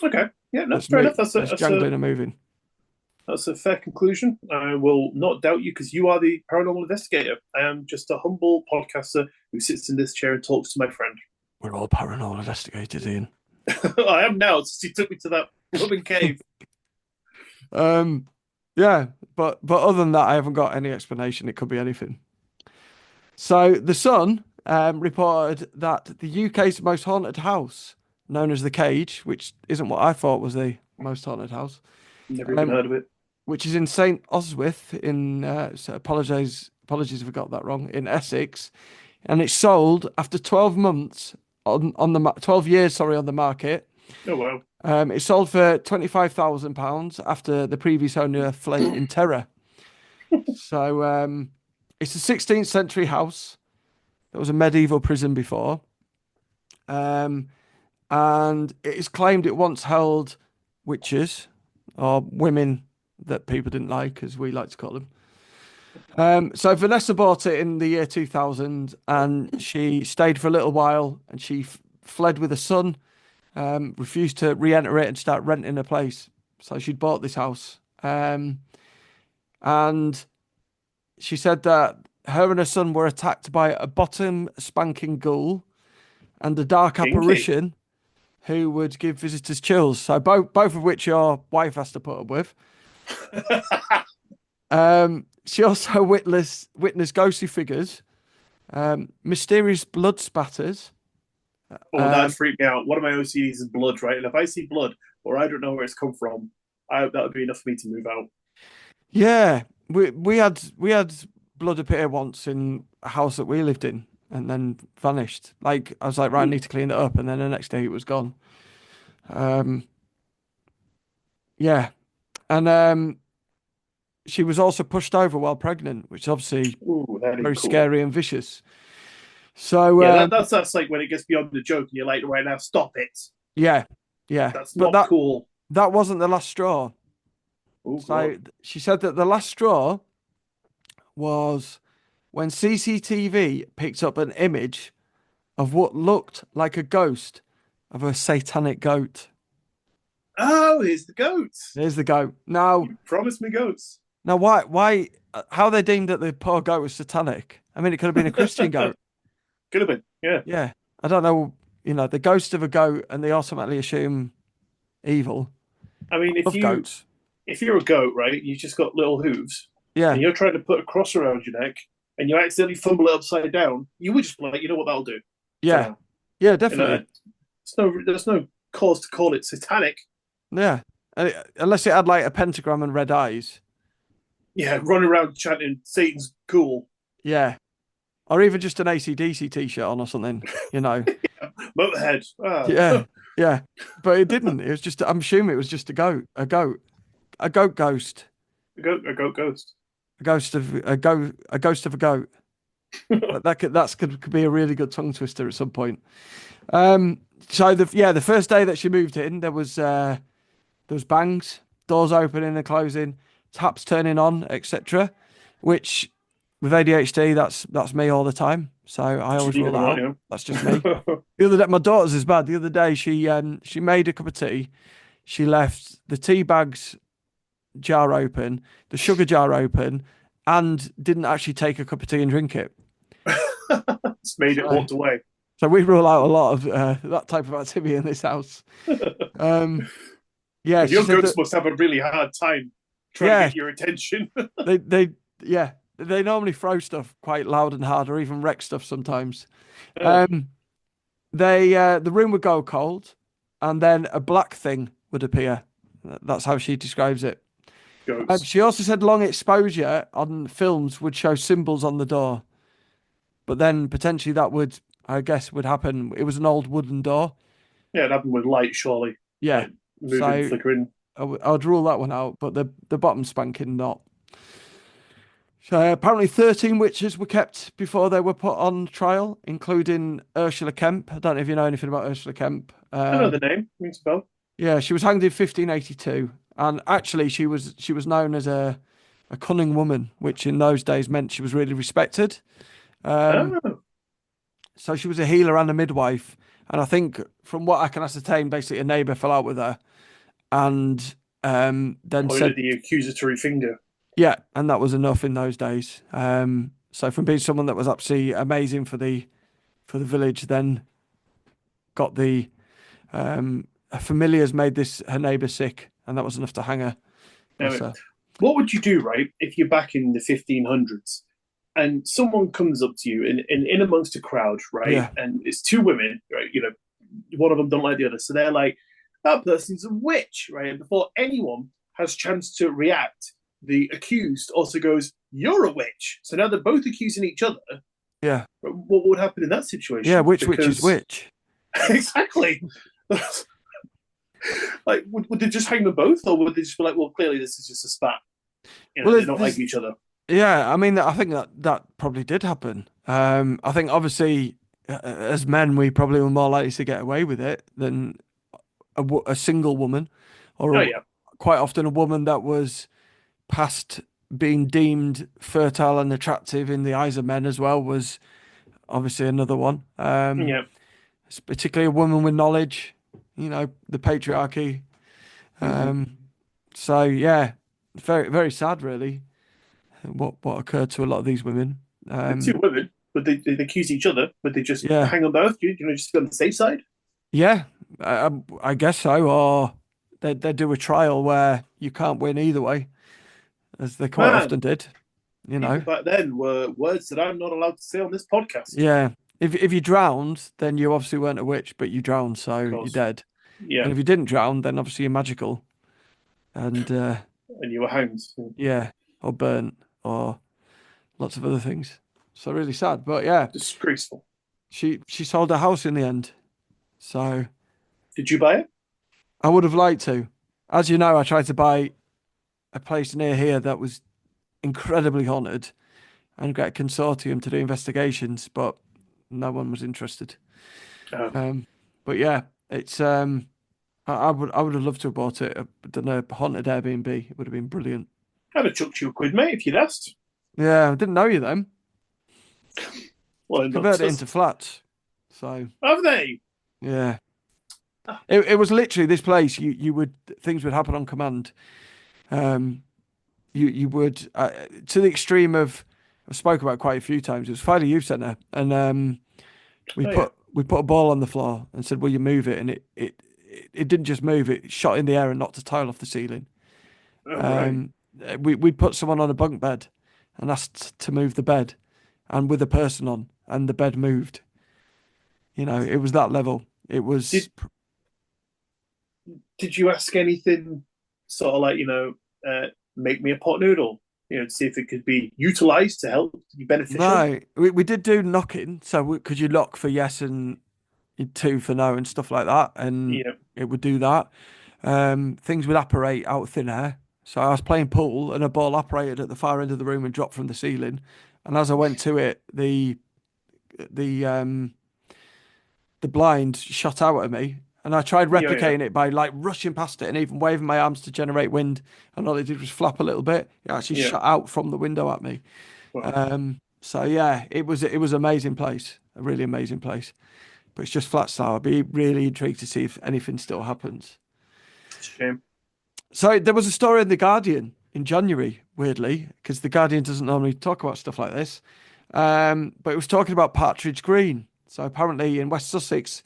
Okay. Yeah, no, that's fair mo enough. That's a that's that's a jangling and moving. that's a fair conclusion. I will not doubt you because you are the paranormal investigator. I am just a humble podcaster who sits in this chair and talks to my friend. We're all paranormal investigators, Ian. I am now since he took me to that rubbing cave. Um, yeah, but other than that, I haven't got any explanation. It could be anything. So the Sun reported that the UK's most haunted house, known as the Cage, which isn't what I thought was the most haunted house, Never even um, heard of it. which is in St Oswyth in so apologies if I got that wrong, in Essex, and it sold after 12 months on the 12 years, sorry, on the market. Oh wow. It sold for £25,000 after the previous owner fled in terror. So it's a 16th century house. There was a medieval prison before. Um, and it is claimed it once held witches or women that people didn't like, as we like to call them. So Vanessa bought it in the year 2000, and she stayed for a little while, and she fled with a son, refused to re-enter it and start renting a place. So she'd bought this house, and she said that her and her son were attacked by a bottom spanking ghoul and a dark Kinky. apparition who would give visitors chills. So both of which your wife has to put up with. She also witnessed ghostly figures, mysterious blood spatters. Oh, that'd freak me out. One of my OCDs is blood, right? And if I see blood or I don't know where it's come from, that would be enough for me to move out. Yeah, we had blood appear once in a house that we lived in, and then vanished. Like I was like, right, I Ooh, need to clean it up, and then the next day it was gone. Um, yeah, and she was also pushed over while pregnant, which is obviously ooh, that ain't very cool. scary and vicious. So Yeah, that's like when it gets beyond the joke and you're like, right now, stop it. yeah, yeah, That's but not cool. that wasn't the last straw. Oh god. So she said that the last straw was when CCTV picked up an image of what looked like a ghost of a satanic goat. Oh, here's the goats. There's the goat. Now, You promised me goats. how they deemed that the poor goat was satanic? I mean, it could have been a Christian goat. Could have been, yeah. Yeah, I don't know. The ghost of a goat, and they automatically assume evil. I mean, I love goats. if you're a goat, right, you've just got little hooves, and Yeah, you're trying to put a cross around your neck, and you accidentally fumble it upside down, you would just be like, you know what, that'll do for yeah, now. yeah, You know, definitely. there's no cause to call it satanic. Yeah, unless it had like a pentagram and red eyes. Yeah, running around chanting Satan's cool. Yeah, or even just an AC/DC t-shirt on or something. You know. Motorhead. Ah. Yeah, yeah, but it didn't. It was just. I'm assuming it was just a goat ghost, A goat ghost. a ghost of a goat. That could be a really good tongue twister at some point. So the first day that she moved in, there was bangs, doors opening and closing, taps turning on, etc. Which with ADHD, that's me all the time. So I always Believe rule it that or not, out. you That's just me. know. The other day, my daughter's is bad. The other day, she made a cup of tea. She left the tea bags jar open, the sugar jar open, and didn't actually take a cup of tea and drink it. It's made it So, walked away. so we rule out a lot of that type of activity in this house. Um, yeah, she Your said goats that. must have a really hard time trying to Yeah, get your attention. they yeah they normally throw stuff quite loud and hard, or even wreck stuff sometimes. Oh, Um, the room would go cold, and then a black thing would appear. That's how she describes it. goats. She also said long exposure on films would show symbols on the door, but then potentially that would, I guess, would happen. It was an old wooden door. Yeah, it happened with light, surely. Yeah. Like moving, So flickering. I would rule that one out, but the bottom spanking not. So apparently 13 witches were kept before they were put on trial, including Ursula Kemp. I don't know if you know anything about Ursula Kemp. I know the name. Rings a bell. Yeah, she was hanged in 1582, and actually she was known as a cunning woman, which in those days meant she was really respected. Um, Oh, so she was a healer and a midwife, and I think from what I can ascertain, basically a neighbour fell out with her, and then said, pointed the accusatory finger. yeah, and that was enough in those days. So from being someone that was absolutely amazing for the village, then got the familiars made this her neighbour sick, and that was enough to hang her. Bless Anyway, her. what would you do, right, if you're back in the 1500s and someone comes up to you in amongst a crowd, right, Yeah, and it's two women, right, one of them don't like the other, so they're like, that person's a witch, right, and before anyone has chance to react, the accused also goes, you're a witch. So now they're both accusing each other. yeah, What would happen in that yeah. situation? Which is Because which? exactly. Like, would they just hang them both, or would they just be like, well, clearly this is just a spat? Well, They don't like each other. yeah. I mean, I think that probably did happen. I think obviously, as men, we probably were more likely to get away with it than a single woman, or Oh yeah, quite often a woman that was past being deemed fertile and attractive in the eyes of men as well was obviously another one. Yeah. It's particularly a woman with knowledge, the patriarchy. Hmm. Um, so yeah, very very sad really what occurred to a lot of these women. The two women, but they accuse each other, but they just Yeah, hang on both. Just on the safe side. yeah, I guess so. Or they do a trial where you can't win either way, as they quite often Man, did. You people know, back then were words that I'm not allowed to say on this podcast. yeah. If you drowned, then you obviously weren't a witch, but you drowned, so Of you're course. dead. Yeah. And if you didn't drown, then obviously you're magical, and And you were hanged. yeah, or burnt, or lots of other things. So really sad, but yeah, Disgraceful. she sold her house in the end. So Did you buy it? I would have liked to. As you know, I tried to buy a place near here that was incredibly haunted and get a consortium to do investigations, but no one was interested. Oh, Um, but yeah, it's I would have loved to have bought it. Done a haunted Airbnb. It would have been brilliant. I'd have chucked you a quid, mate, if you'd asked. Yeah, I didn't know you then. Well, not Converted it just. into flats. So Have they? yeah, Ah, it was literally this place. You would things would happen on command. Um, you would to the extreme of I spoke about quite a few times. It was Friday Youth Centre, and we oh, yeah. put a ball on the floor and said, "Will you move it?" And it didn't just move; it shot in the air and knocked a tile off the ceiling. Oh, right. Um, we put someone on a bunk bed and asked to move the bed, and with a person on, and the bed moved. It was that level. It Did was Did you ask anything sort of like, make me a pot noodle? To see if it could be utilized to help to be beneficial. no. We did do knocking. So could you knock for yes and two for no and stuff like that, and Yeah. it would do that. Things would apparate out of thin air. So I was playing pool and a ball apparated at the far end of the room and dropped from the ceiling. And as I went to it, the um the blind shot out at me. And I tried Yeah, yeah. replicating it by like rushing past it and even waving my arms to generate wind. And all it did was flap a little bit. It actually Yeah. shot out from the window at me. Well, So yeah, it was an amazing place, a really amazing place. But it's just flat style. I'd be really intrigued to see if anything still happens. it's a shame. So there was a story in The Guardian in January, weirdly, because The Guardian doesn't normally talk about stuff like this. But it was talking about Partridge Green. So apparently in West Sussex,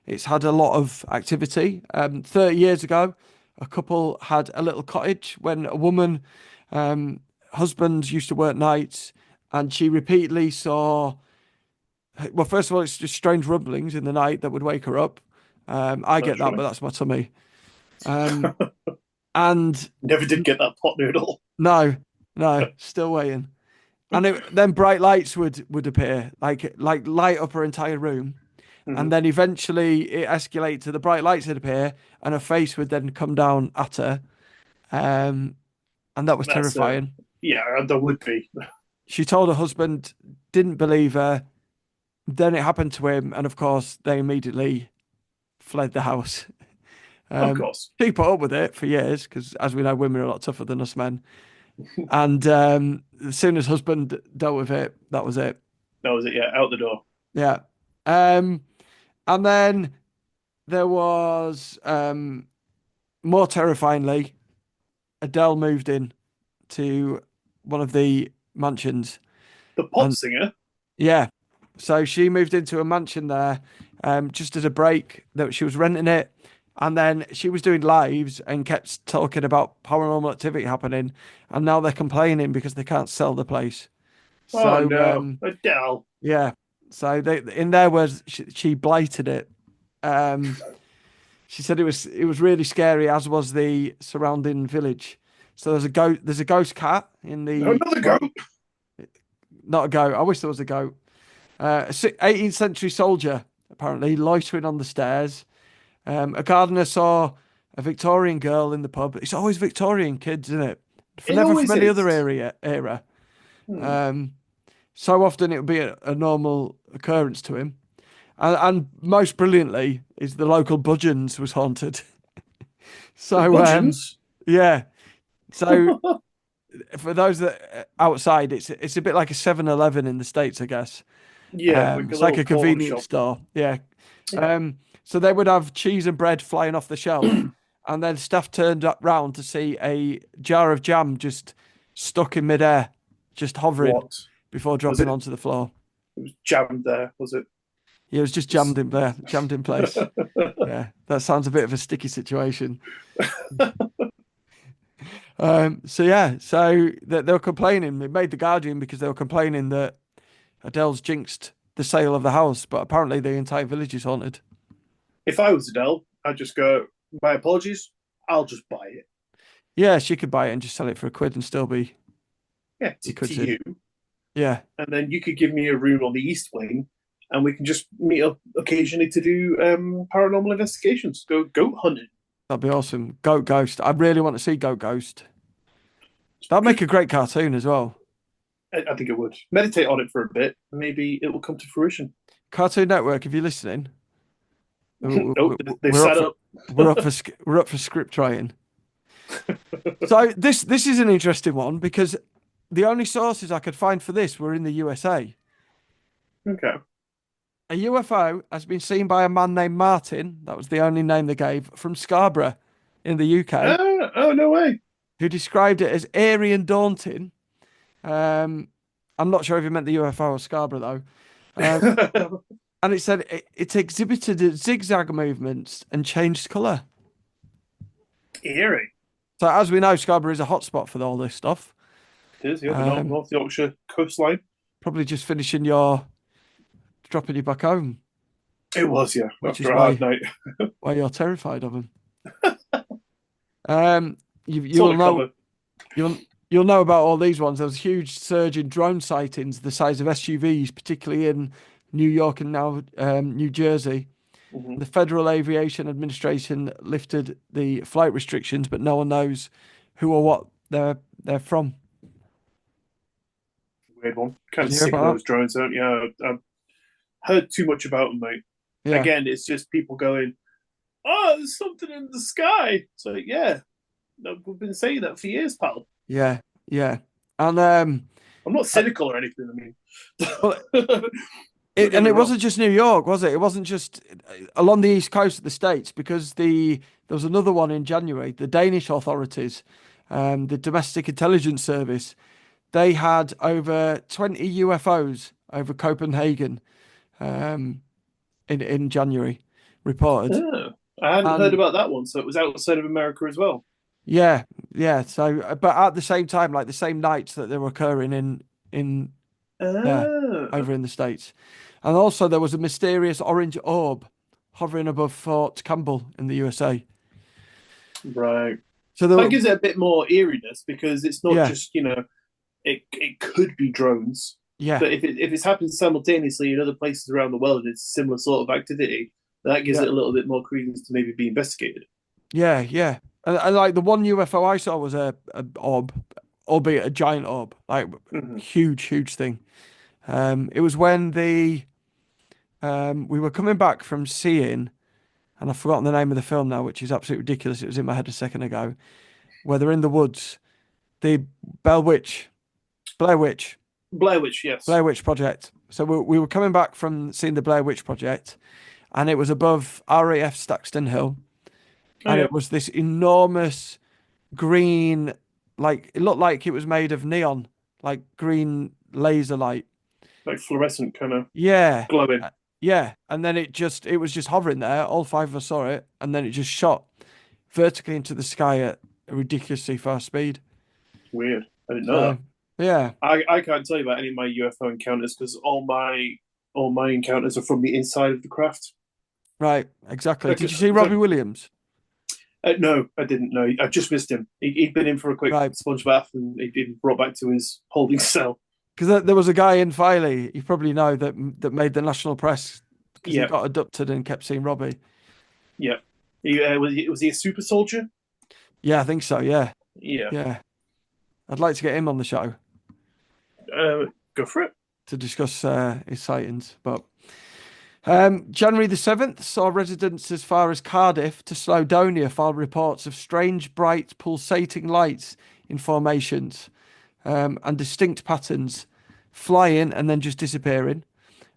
it's had a lot of activity. 30 years ago, a couple had a little cottage when a woman, husband used to work nights, and she repeatedly saw. Well, first of all, it's just strange rumblings in the night that would wake her up. I get that, but Naturally. that's my tummy. Um, and Never did get that pot noodle. no, no, still waiting. And then bright lights would appear, like light up her entire room, and Hmm. then eventually it escalated to the bright lights would appear, and her face would then come down at her, um, and that was That's terrifying. yeah, there would be. She told her husband, didn't believe her. Then it happened to him, and of course they immediately fled the house. Of course. She put up with it for years because, as we know, women are a lot tougher than us men. And as soon as husband dealt with it, that was it. That was it, yeah, out the door. Yeah. Um, and then there was more terrifyingly, Adele moved in to one of the mansions, The pop and singer? yeah, so she moved into a mansion there, just as a break that she was renting it. And then she was doing lives and kept talking about paranormal activity happening. And now they're complaining because they can't sell the place. Oh So, no, Adele. yeah. So in their words, she blighted it. Um, she said it was really scary, as was the surrounding village. So there's a ghost cat in No, the another well, goat. not a goat. I wish there was a goat. A 18th century soldier apparently loitering on the stairs. A gardener saw a Victorian girl in the pub. It's always Victorian kids, isn't it? For It never from always any other is. era. Hmm. Um, so often it would be a normal occurrence to him. And most brilliantly is the local Budgeons was haunted. The So Budgeons. yeah. So for those that outside, it's a bit like a 7-Eleven in the States, I guess. Yeah, like a It's like little a pawn convenience shop. store. Yeah. Yeah. So they would have cheese and bread flying off the shelf, and then staff turned up round to see a jar of jam just stuck in midair, just hovering What before was dropping it? onto the floor. It was jammed there, was it? Yeah, it was just jammed in there, jammed in place. Yeah, that sounds a bit of a sticky situation. So yeah, so they were complaining. It made the Guardian because they were complaining that Adele's jinxed the sale of the house, but apparently the entire village is haunted. If I was Adele, I'd just go, my apologies, I'll just buy it. Yeah, she could buy it and just sell it for a quid and still Yeah, be to cutting. you. Yeah, And then you could give me a room on the East Wing, and we can just meet up occasionally to do paranormal investigations. Go goat hunting. that'd be awesome. Goat Ghost. I really want to see Goat Ghost. That'd make Just, a great cartoon as well. I think it would. Meditate on it for a bit. Maybe it will come to fruition. Cartoon Network, if you're listening, Oh, they've we're up set for up. we're up for script writing. So this is an interesting one because the only sources I could find for this were in the USA. Okay. A UFO has been seen by a man named Martin, that was the only name they gave, from Scarborough in the UK, Oh, no way. who described it as eerie and daunting. Um, I'm not sure if he meant the UFO or Scarborough though. And it said it exhibited zigzag movements and changed colour. Eerie. So as we know, Scarborough is a hotspot for all this stuff. It is, yeah, the Um, North Yorkshire coastline. Probably just finishing your dropping you back home, It was, yeah, which is after a hard night. why you're terrified of them. Um, It's all you'll to know cover. you'll you'll know about all these ones. There was a huge surge in drone sightings, the size of SUVs, particularly in New York and now New Jersey. Mm-hmm. The Federal Aviation Administration lifted the flight restrictions, but no one knows who or what they're from. Weird one. Kind Did of you hear sick of about those drones, don't you? I've heard too much about them, mate. that? Yeah, Again, it's just people going, "Oh, there's something in the sky." So yeah, no, we've been saying that for years, pal. yeah, yeah. And I'm not uh, cynical or anything. well, I mean, don't get and me it wrong. wasn't just New York, was it? It wasn't just along the east coast of the states because there was another one in January. The Danish authorities, the Domestic Intelligence Service, they had over 20 UFOs over Copenhagen um, in January reported. Yeah, I hadn't heard And about that one, so it was outside of America as well. yeah, yeah. So, but at the same time, like the same nights that they were occurring in there Ah, over in the States. And also there was a mysterious orange orb hovering above Fort Campbell in the USA. right. So there That were, gives it a bit more eeriness because it's not yeah, just it could be drones, yeah, but if it's happened simultaneously in other places around the world, and it's a similar sort of activity. That gives yeah, it a little bit more credence to maybe be investigated. yeah, yeah. And like the one UFO I saw was a orb, albeit a giant orb, like Mm-hmm. huge, huge thing. It was when we were coming back from seeing, and I've forgotten the name of the film now, which is absolutely ridiculous. It was in my head a second ago, where they're in the woods, the Bell Witch, Blair Witch. Blair Witch, yes. Blair Witch Project. So we were coming back from seeing the Blair Witch Project, and it was above RAF Staxton Hill, Oh and yeah, it was this enormous green, like it looked like it was made of neon, like green laser light. like fluorescent kind of Yeah, glowing. uh, yeah. And then it was just hovering there. All five of us saw it, and then it just shot vertically into the sky at a ridiculously fast speed. Weird. I didn't know that. So yeah, I can't tell you about any of my UFO encounters because all my encounters are from the inside of the craft. right, exactly. Like, Did you see like Robbie Williams? no, I didn't know. I just missed him. He'd been in for a quick Right. sponge bath and he'd been brought back to his holding cell. Because there was a guy in Filey, you probably know, that made the national press because he Yeah, got abducted and kept seeing Robbie. yeah. Was he a super soldier? Yeah, I think so. Yeah, Yeah. yeah. I'd like to get him on the show Go for it. to discuss his sightings. But January the 7th saw residents as far as Cardiff to Snowdonia file reports of strange, bright, pulsating lights in formations. and distinct patterns, flying and then just disappearing.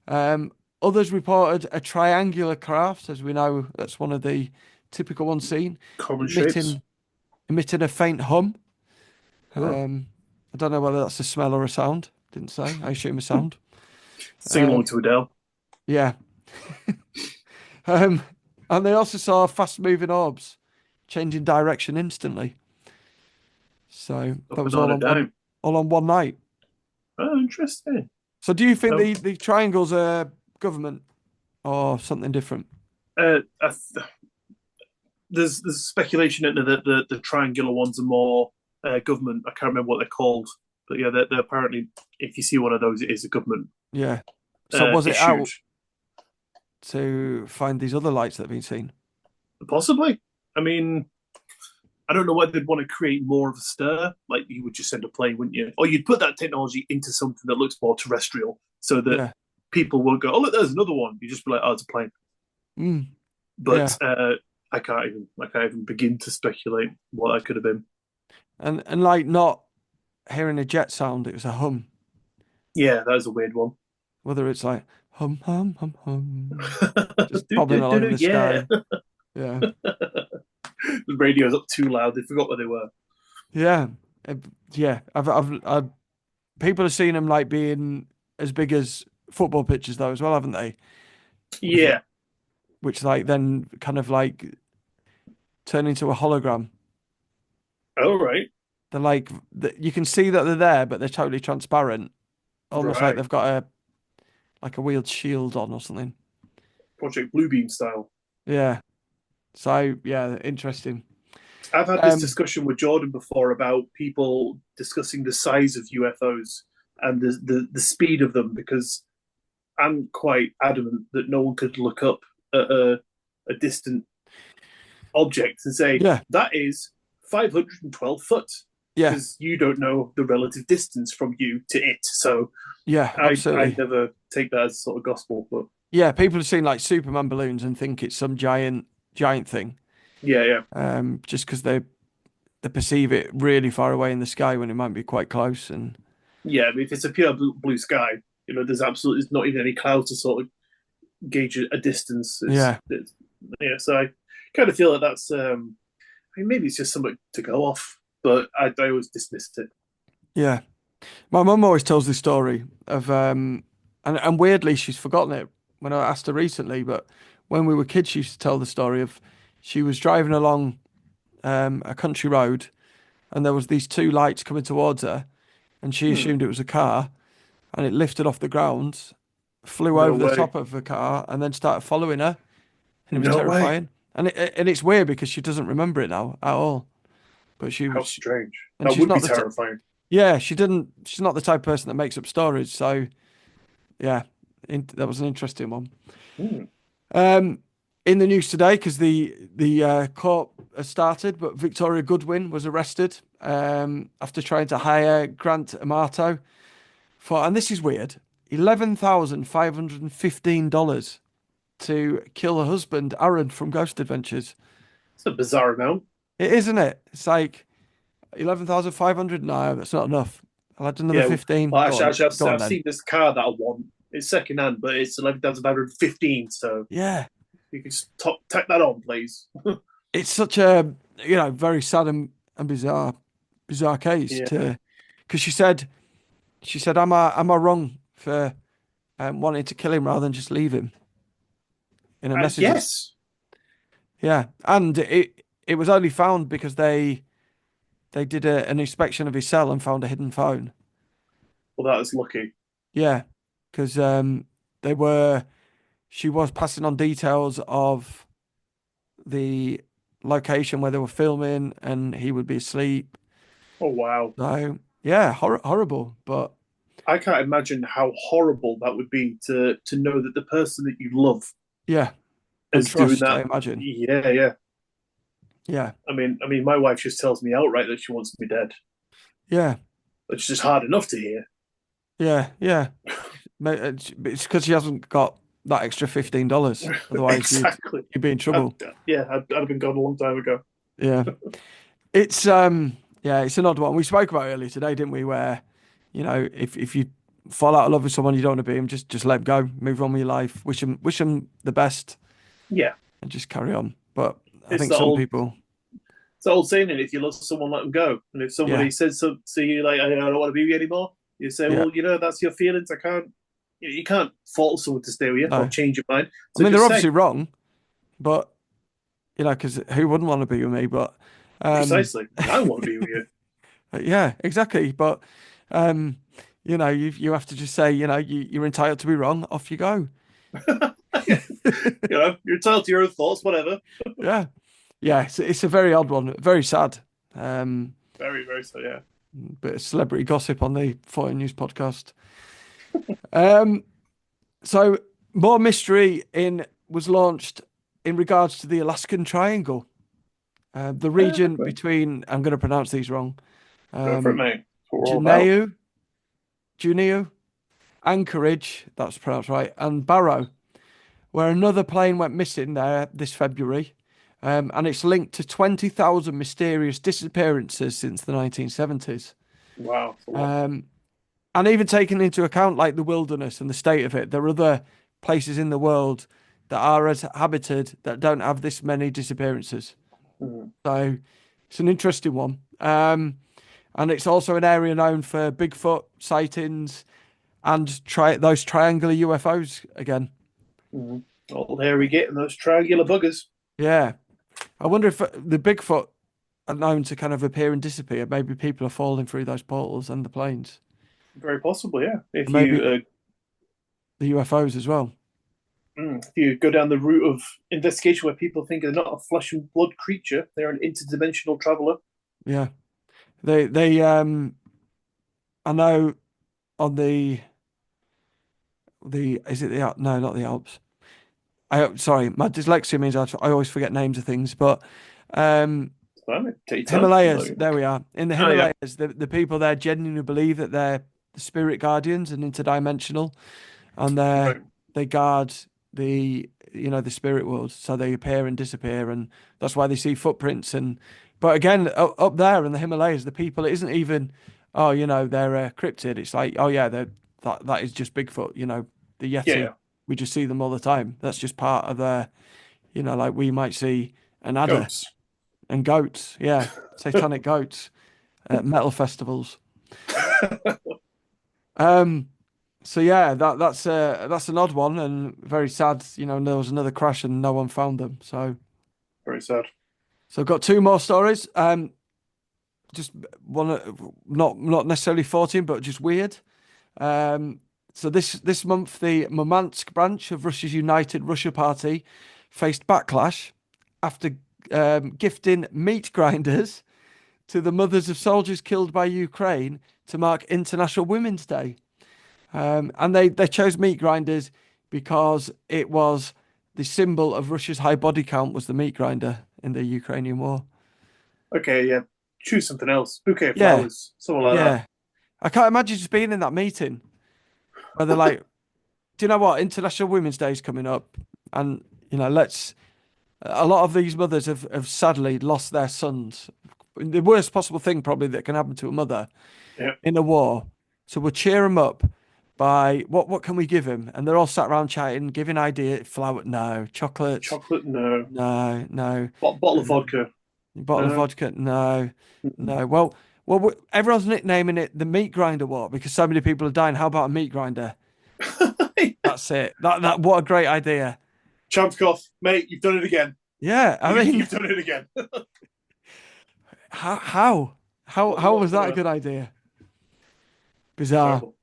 Um, Others reported a triangular craft, as we know that's one of the typical ones seen, Common shapes. emitting emitting a faint hum. Huh. I don't know whether that's a smell or a sound. Didn't say. I assume a sound. Sing Um, along to Adele. yeah. Um, and they also saw fast-moving orbs changing direction instantly. So that Up and was on and down. all on one night. Oh, interesting. So do you think Oh, the triangles are government or something different? I there's speculation that the triangular ones are more government. I can't remember what they're called, but yeah, they're apparently if you see one of those, it is a government Yeah. So was it issued. out to find these other lights that have been seen? Possibly. I mean, I don't know whether they'd want to create more of a stir. Like you would just send a plane, wouldn't you? Or you'd put that technology into something that looks more terrestrial, so that Yeah. people won't go, "Oh, look, there's another one." You just be like, "Oh, it's a plane." Mm, But yeah. I can't even begin to speculate what that could have been. And like not hearing a jet sound, it was a hum. Yeah, that was a weird one. Whether it's like hum hum hum hum, just bobbing along in the Yeah. sky. Yeah. The radio's up too loud. They forgot where they were. Yeah. Uh, Yeah. I've people have seen them like being as big as football pitches though as well, haven't they? With Yeah. which like then kind of like turn into a hologram. All right. They're like you can see that they're there, but they're totally transparent, almost like Right. they've got a wheeled shield on or something. Project Bluebeam style. Yeah. So yeah, interesting. I've had this Um, discussion with Jordan before about people discussing the size of UFOs and the speed of them because I'm quite adamant that no one could look up at a distant object and say yeah, that is 512 foot yeah, because you don't know the relative distance from you to it. So yeah, I absolutely. never take that as sort of gospel, but Yeah, people have seen like Superman balloons and think it's some giant thing. yeah, yeah, Just because they perceive it really far away in the sky when it might be quite close. And yeah. I mean, if it's a pure blue sky, there's absolutely not even any clouds to sort of gauge a distance. yeah, It's yeah. So I kind of feel that that's. I mean, maybe it's just something to go off, but I always dismissed it. yeah. My mum always tells this story of and weirdly she's forgotten it when I asked her recently, but when we were kids she used to tell the story of she was driving along a country road and there was these two lights coming towards her and she Hmm. assumed it was a car and it lifted off the ground, flew No over the way. top of the car and then started following her and it was No way. terrifying. And it's weird because she doesn't remember it now at all. But she How was strange. and That she's would be not the terrifying. yeah, she didn't she's not the type of person that makes up stories, so yeah, that was an interesting one. Hmm. Um, in the news today, because the court has started, but Victoria Goodwin was arrested after trying to hire Grant Amato for, and this is weird, $11,515 to kill her husband Aaron from Ghost Adventures. It's a bizarre amount. It isn't it? It's like 11,500. No, that's not enough. I'll add another Yeah. 15. Well, Go on, I've, go on I've then. seen this car that I want. It's second hand, but it's 11,515. So Yeah, you can just tack that on, please. it's such a very sad and bizarre case Yeah. to because she said am I wrong for wanting to kill him rather than just leave him in her I messages. guess. Yeah, and it was only found because they did an inspection of his cell and found a hidden phone. Well, that was lucky. Yeah, because they were she was passing on details of the location where they were filming and he would be asleep. Oh, wow. So yeah, horrible, but I can't imagine how horrible that would be to know that the person that you love yeah, and is doing trust, that. I imagine. Yeah, yeah. Yeah, I mean, my wife just tells me outright that she wants me dead, yeah, which is just hard enough to hear. yeah. It's because she hasn't got that extra $15. Otherwise, Exactly. you'd be in I'd, trouble. yeah, I'd have been gone a long time ago. Yeah, it's Yeah, it's an odd one. We spoke about it earlier today, didn't we? Where, if you fall out of love with someone you don't want to be them, just let them go, move on with your life, wish them the best, Yeah, and just carry on. But I it's think the some old people, it's the old saying, and if you love someone, let them go. And if yeah, somebody says something to you like, I don't want to be with you anymore, you say, yeah, well, that's your feelings. I can't. You can't force someone to stay with you or no. change your mind. I So mean, they're just say obviously wrong, but because who wouldn't want to be with me? But, um, precisely. I want to be with you. yeah, exactly. But, um, you have to just say, you're entitled to be wrong. Off you go. You're entitled to your own thoughts, whatever. Yeah, yeah. It's a very odd one, very sad. Um, Very, very so. Yeah. Bit of celebrity gossip on the Fortean News podcast. Um, so more mystery in was launched in regards to the Alaskan Triangle, the region Okay. between I'm going to pronounce these wrong. Go for it, Um, mate. That's what we're all about. Juneau, Juneau, Anchorage, that's pronounced right, and Barrow, where another plane went missing there this February. And it's linked to 20,000 mysterious disappearances since the 1970s. Wow, it's a lot. Um, and even taking into account like the wilderness and the state of it, there are other places in the world that are as habited that don't have this many disappearances. Mm, So it's an interesting one. And it's also an area known for Bigfoot sightings and those triangular UFOs again. mm. Oh, there we get those triangular buggers. Yeah. I wonder if the Bigfoot are known to kind of appear and disappear. Maybe people are falling through those portals and the planes. Very possibly, yeah. And maybe the UFOs as well. If you go down the route of investigation where people think they're not a flesh and blood creature, they're an interdimensional traveler. Yeah. They I know on the is it the no, not the Alps. Sorry, my dyslexia means I always forget names of things, but um So, take your time. Himalayas, there we are. In the Oh yeah, Himalayas, the people there genuinely believe that they're the spirit guardians and interdimensional, and right. they guard the spirit world, so they appear and disappear, and that's why they see footprints. And but again, up there in the Himalayas, the people it isn't even they're cryptid. It's like that is just Bigfoot. The Yeah, Yeti. yeah. We just see them all the time. That's just part of their like we might see an adder Goats. and goats. Yeah, satanic goats at metal festivals. Um, so yeah, that's an odd one and very sad. There was another crash and no one found them. Very sad. So I've got two more stories. Just one, not necessarily 14, but just weird. So this month, the Murmansk branch of Russia's United Russia Party faced backlash after gifting meat grinders to the mothers of soldiers killed by Ukraine to mark International Women's Day. And they chose meat grinders because it was the symbol of Russia's high body count was the meat grinder in the Ukrainian war. Okay, yeah. Choose something else. Bouquet of Yeah, flowers, something like that. yeah. I can't imagine just being in that meeting where they're like, "Do you know what? International Women's Day is coming up, and let's." A lot of these mothers have sadly lost their sons. The worst possible thing probably that can happen to a mother Yeah. in a war. So we'll cheer them up by what can we give him? And they're all sat around chatting, giving idea flour, no, chocolates, Chocolate, no. no, no, Bottle of vodka, bottle of no. vodka, no, no. Well, everyone's nicknaming it the meat grinder war because so many people are dying. How about a meat grinder? That's it. That what a great idea. Champskov, mate, you've done it again. Yeah, I mean, You've done it again. how how how was that a good idea? Bizarre. Terrible.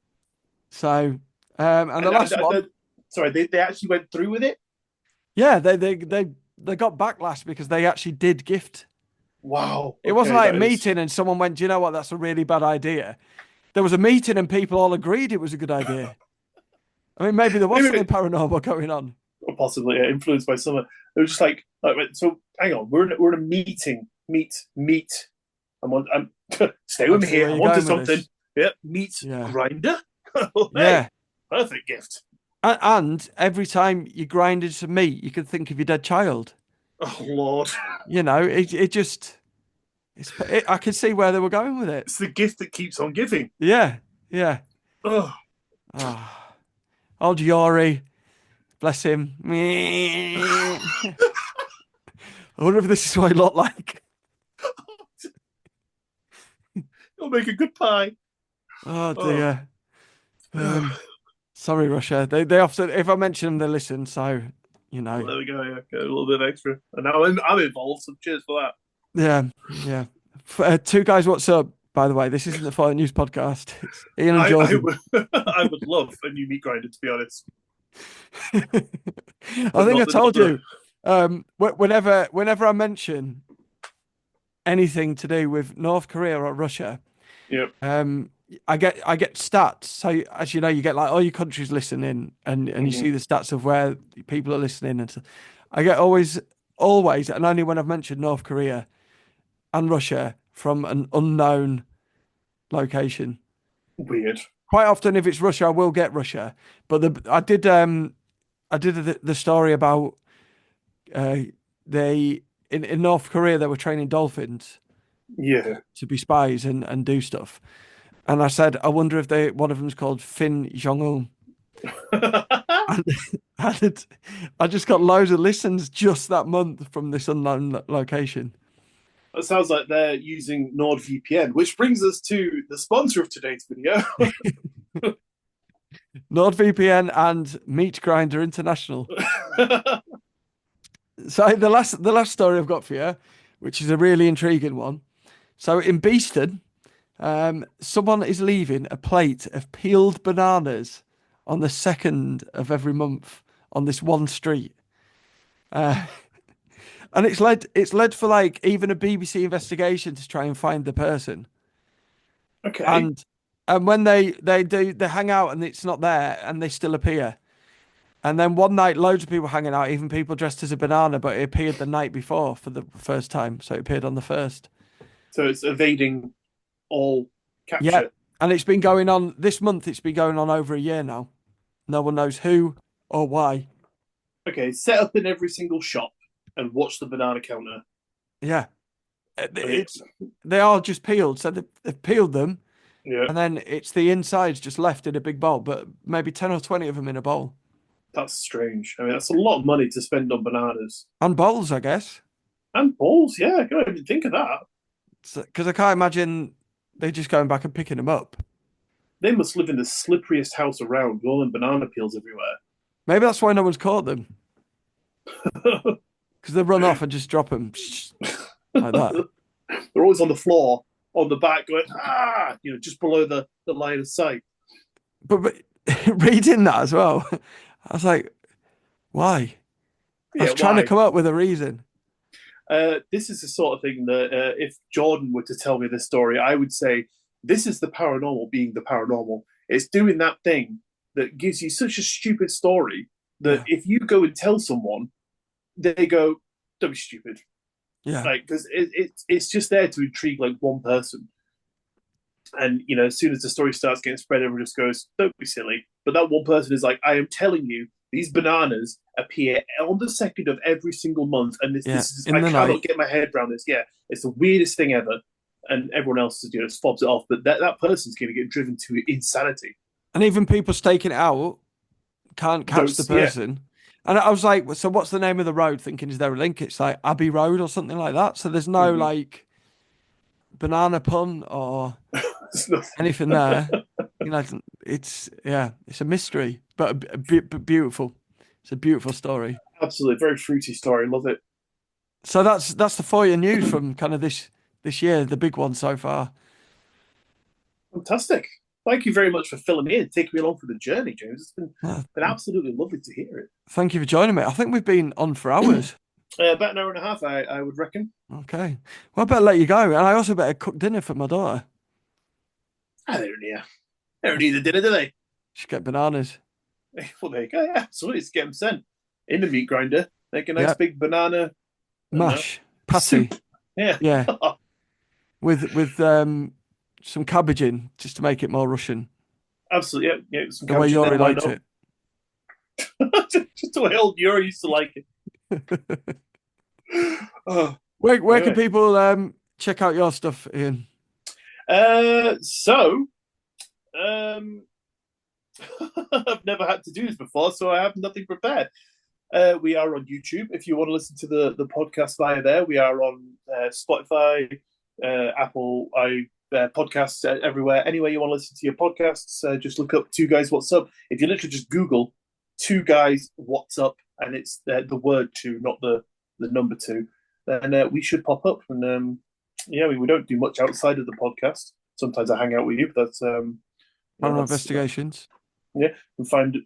So, and the And, last one, sorry, they actually went through with it. yeah, they got backlash because they actually did gift. Wow. It wasn't Okay, like a that is meeting and someone went, "Do you know what? That's a really bad idea." There was a meeting and people all agreed it was a good idea. I mean, maybe there was something maybe paranormal going on. possibly influenced by someone. It was just like so. Hang on, we're in a meeting. Meet. I'm stay I with me see here. where I'm you're onto going with something. this. Yeah, meat Yeah, grinder. Hey, yeah. perfect gift. And every time you grinded some meat, you could think of your dead child. Oh Lord. It just I could see where they were going with it. It's the gift that keeps on giving. Yeah, yeah. Oh. Ah, old Yori, bless him. I wonder if this is what he looked like. It'll make a good pie. Oh Oh. dear. Sorry, Russia. They often, if I mention them, they listen. So, you know, Well, there we go. Yeah, get a little bit extra, and now I'm involved. So cheers for that. yeah, yeah. Two guys, what's up? By the way, this isn't the Fire News podcast. It's Ian and I Jordan. would I would love a new meat grinder, to be honest, I but think I not told the. you. Whenever I mention anything to do with North Korea or Russia, Yeah. um, I get stats. So as you know, you get like all your countries listening, and you Mm-hmm. see the stats of where people are listening, and so I get always, and only when I've mentioned North Korea and Russia from an unknown location. Weird. Quite often, if it's Russia, I will get Russia. But I did the story about uh, they in North Korea they were training dolphins Yeah. to be spies and do stuff. And I said, I wonder if one of them's called Finn Jong-un. And, and I just got loads of listens just that month from this unknown location. That sounds like they're using NordVPN, which brings us to the sponsor of today's video. NordVPN and Meat Grinder International. So the last story I've got for you, which is a really intriguing one. So in Beeston, someone is leaving a plate of peeled bananas on the 2nd of every month on this one street. Uh, and it's led for like even a BBC investigation to try and find the person. Okay, And and when they hang out and it's not there and they still appear. And then one night loads of people hanging out, even people dressed as a banana, but it appeared the night before for the first time. So it appeared on the first. so it's evading all Yeah. capture. And it's been going on this month, it's been going on over a year now. No one knows who or why. Okay, set up in every single shop and watch the banana counter. Yeah. Okay, It's they are just peeled. So they've peeled them yeah, and then it's the insides just left in a big bowl, but maybe 10 or 20 of them in a bowl. that's strange. I mean, that's a lot of money to spend on bananas And bowls, I guess. and balls. Yeah, I can't even think of that. Because I can't imagine they just going back and picking them up. They must live in the slipperiest house around, with all them banana peels everywhere. Maybe that's why no one's caught them. Because they run off and just drop them like that. They're always on the floor, on the back, going just below the line of sight. But reading that as well, I was like, why? I Yeah, was trying to why? come up with a reason. This is the sort of thing that if Jordan were to tell me this story, I would say this is the paranormal being the paranormal. It's doing that thing that gives you such a stupid story that Yeah, if you go and tell someone, they go, "Don't be stupid," yeah, like because it's just there to intrigue like one person. And as soon as the story starts getting spread, everyone just goes, "Don't be silly." But that one person is like, "I am telling you, these bananas appear on the 2nd of every single month, and this yeah. this is In I the cannot night. get my head around this." Yeah, it's the weirdest thing ever, and everyone else just fobs it off. But that person's going to get driven to insanity. And even people staking it out can't catch the Those, yeah. person. And I was like, so what's the name of the road? Thinking, is there a link? It's like Abbey Road or something like that. So there's no Mm-hmm. like banana pun or It's nothing. anything there. You know, it's a mystery, but beautiful. It's a beautiful story. Absolutely, very fruity story. Love it. So that's the Fortean news from kind of this year, the big one so far. Fantastic. Thank you very much for filling me in, taking me along for the journey, James. It's been Uh, been absolutely lovely to hear it. Thank you for joining me. I think we've been on for hours. About an hour and a half, I would reckon. Okay. Well, I better let you go, and I also better cook dinner for my daughter. They don't need, they don't need the dinner, do they? She get bananas. Well, there you go. Yeah, absolutely. Just get them sent in the meat grinder. Make a nice Yeah, big banana, I don't know, mash patty. soup. Yeah. Yeah, with some cabbage in just to make it more Russian, Absolutely. Yeah, yeah. Some the way cabbage in there. Yori Why liked not? it. Just the way old Yuri used to like it. Oh, Where can anyway. people check out your stuff, Ian. So um, I've nenever had to do this before, so I have nothing prepared. We are on YouTube. If you want to listen to the podcast via there, we are on Spotify, Apple, podcasts everywhere. Anywhere you want to listen to your podcasts, just look up Two Guys What's Up. If you literally just Google Two Guys What's Up, and it's the word two, not the number two, then we should pop up. And yeah, we don't do much outside of the podcast. Sometimes I hang out with you, but yeah, Paranormal that's investigations. yeah, and find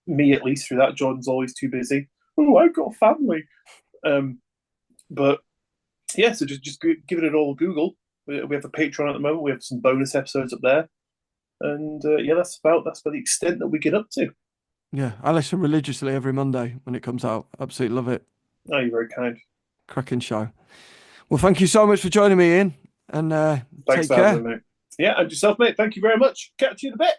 me at least through that. Jordan's always too busy. Oh, I've got a family. Um, but yeah, so just give it all a Google. We have a Patreon at the moment. We have some bonus episodes up there, and yeah, that's about the extent that we get up to. Yeah, I listen religiously every Monday when it comes out. Absolutely love it. Oh, you're very kind. Cracking show. Well, thank you so much for joining me, Ian, and Thanks take for having care. me, mate. Yeah, and yourself, mate. Thank you very much. Catch you in a bit.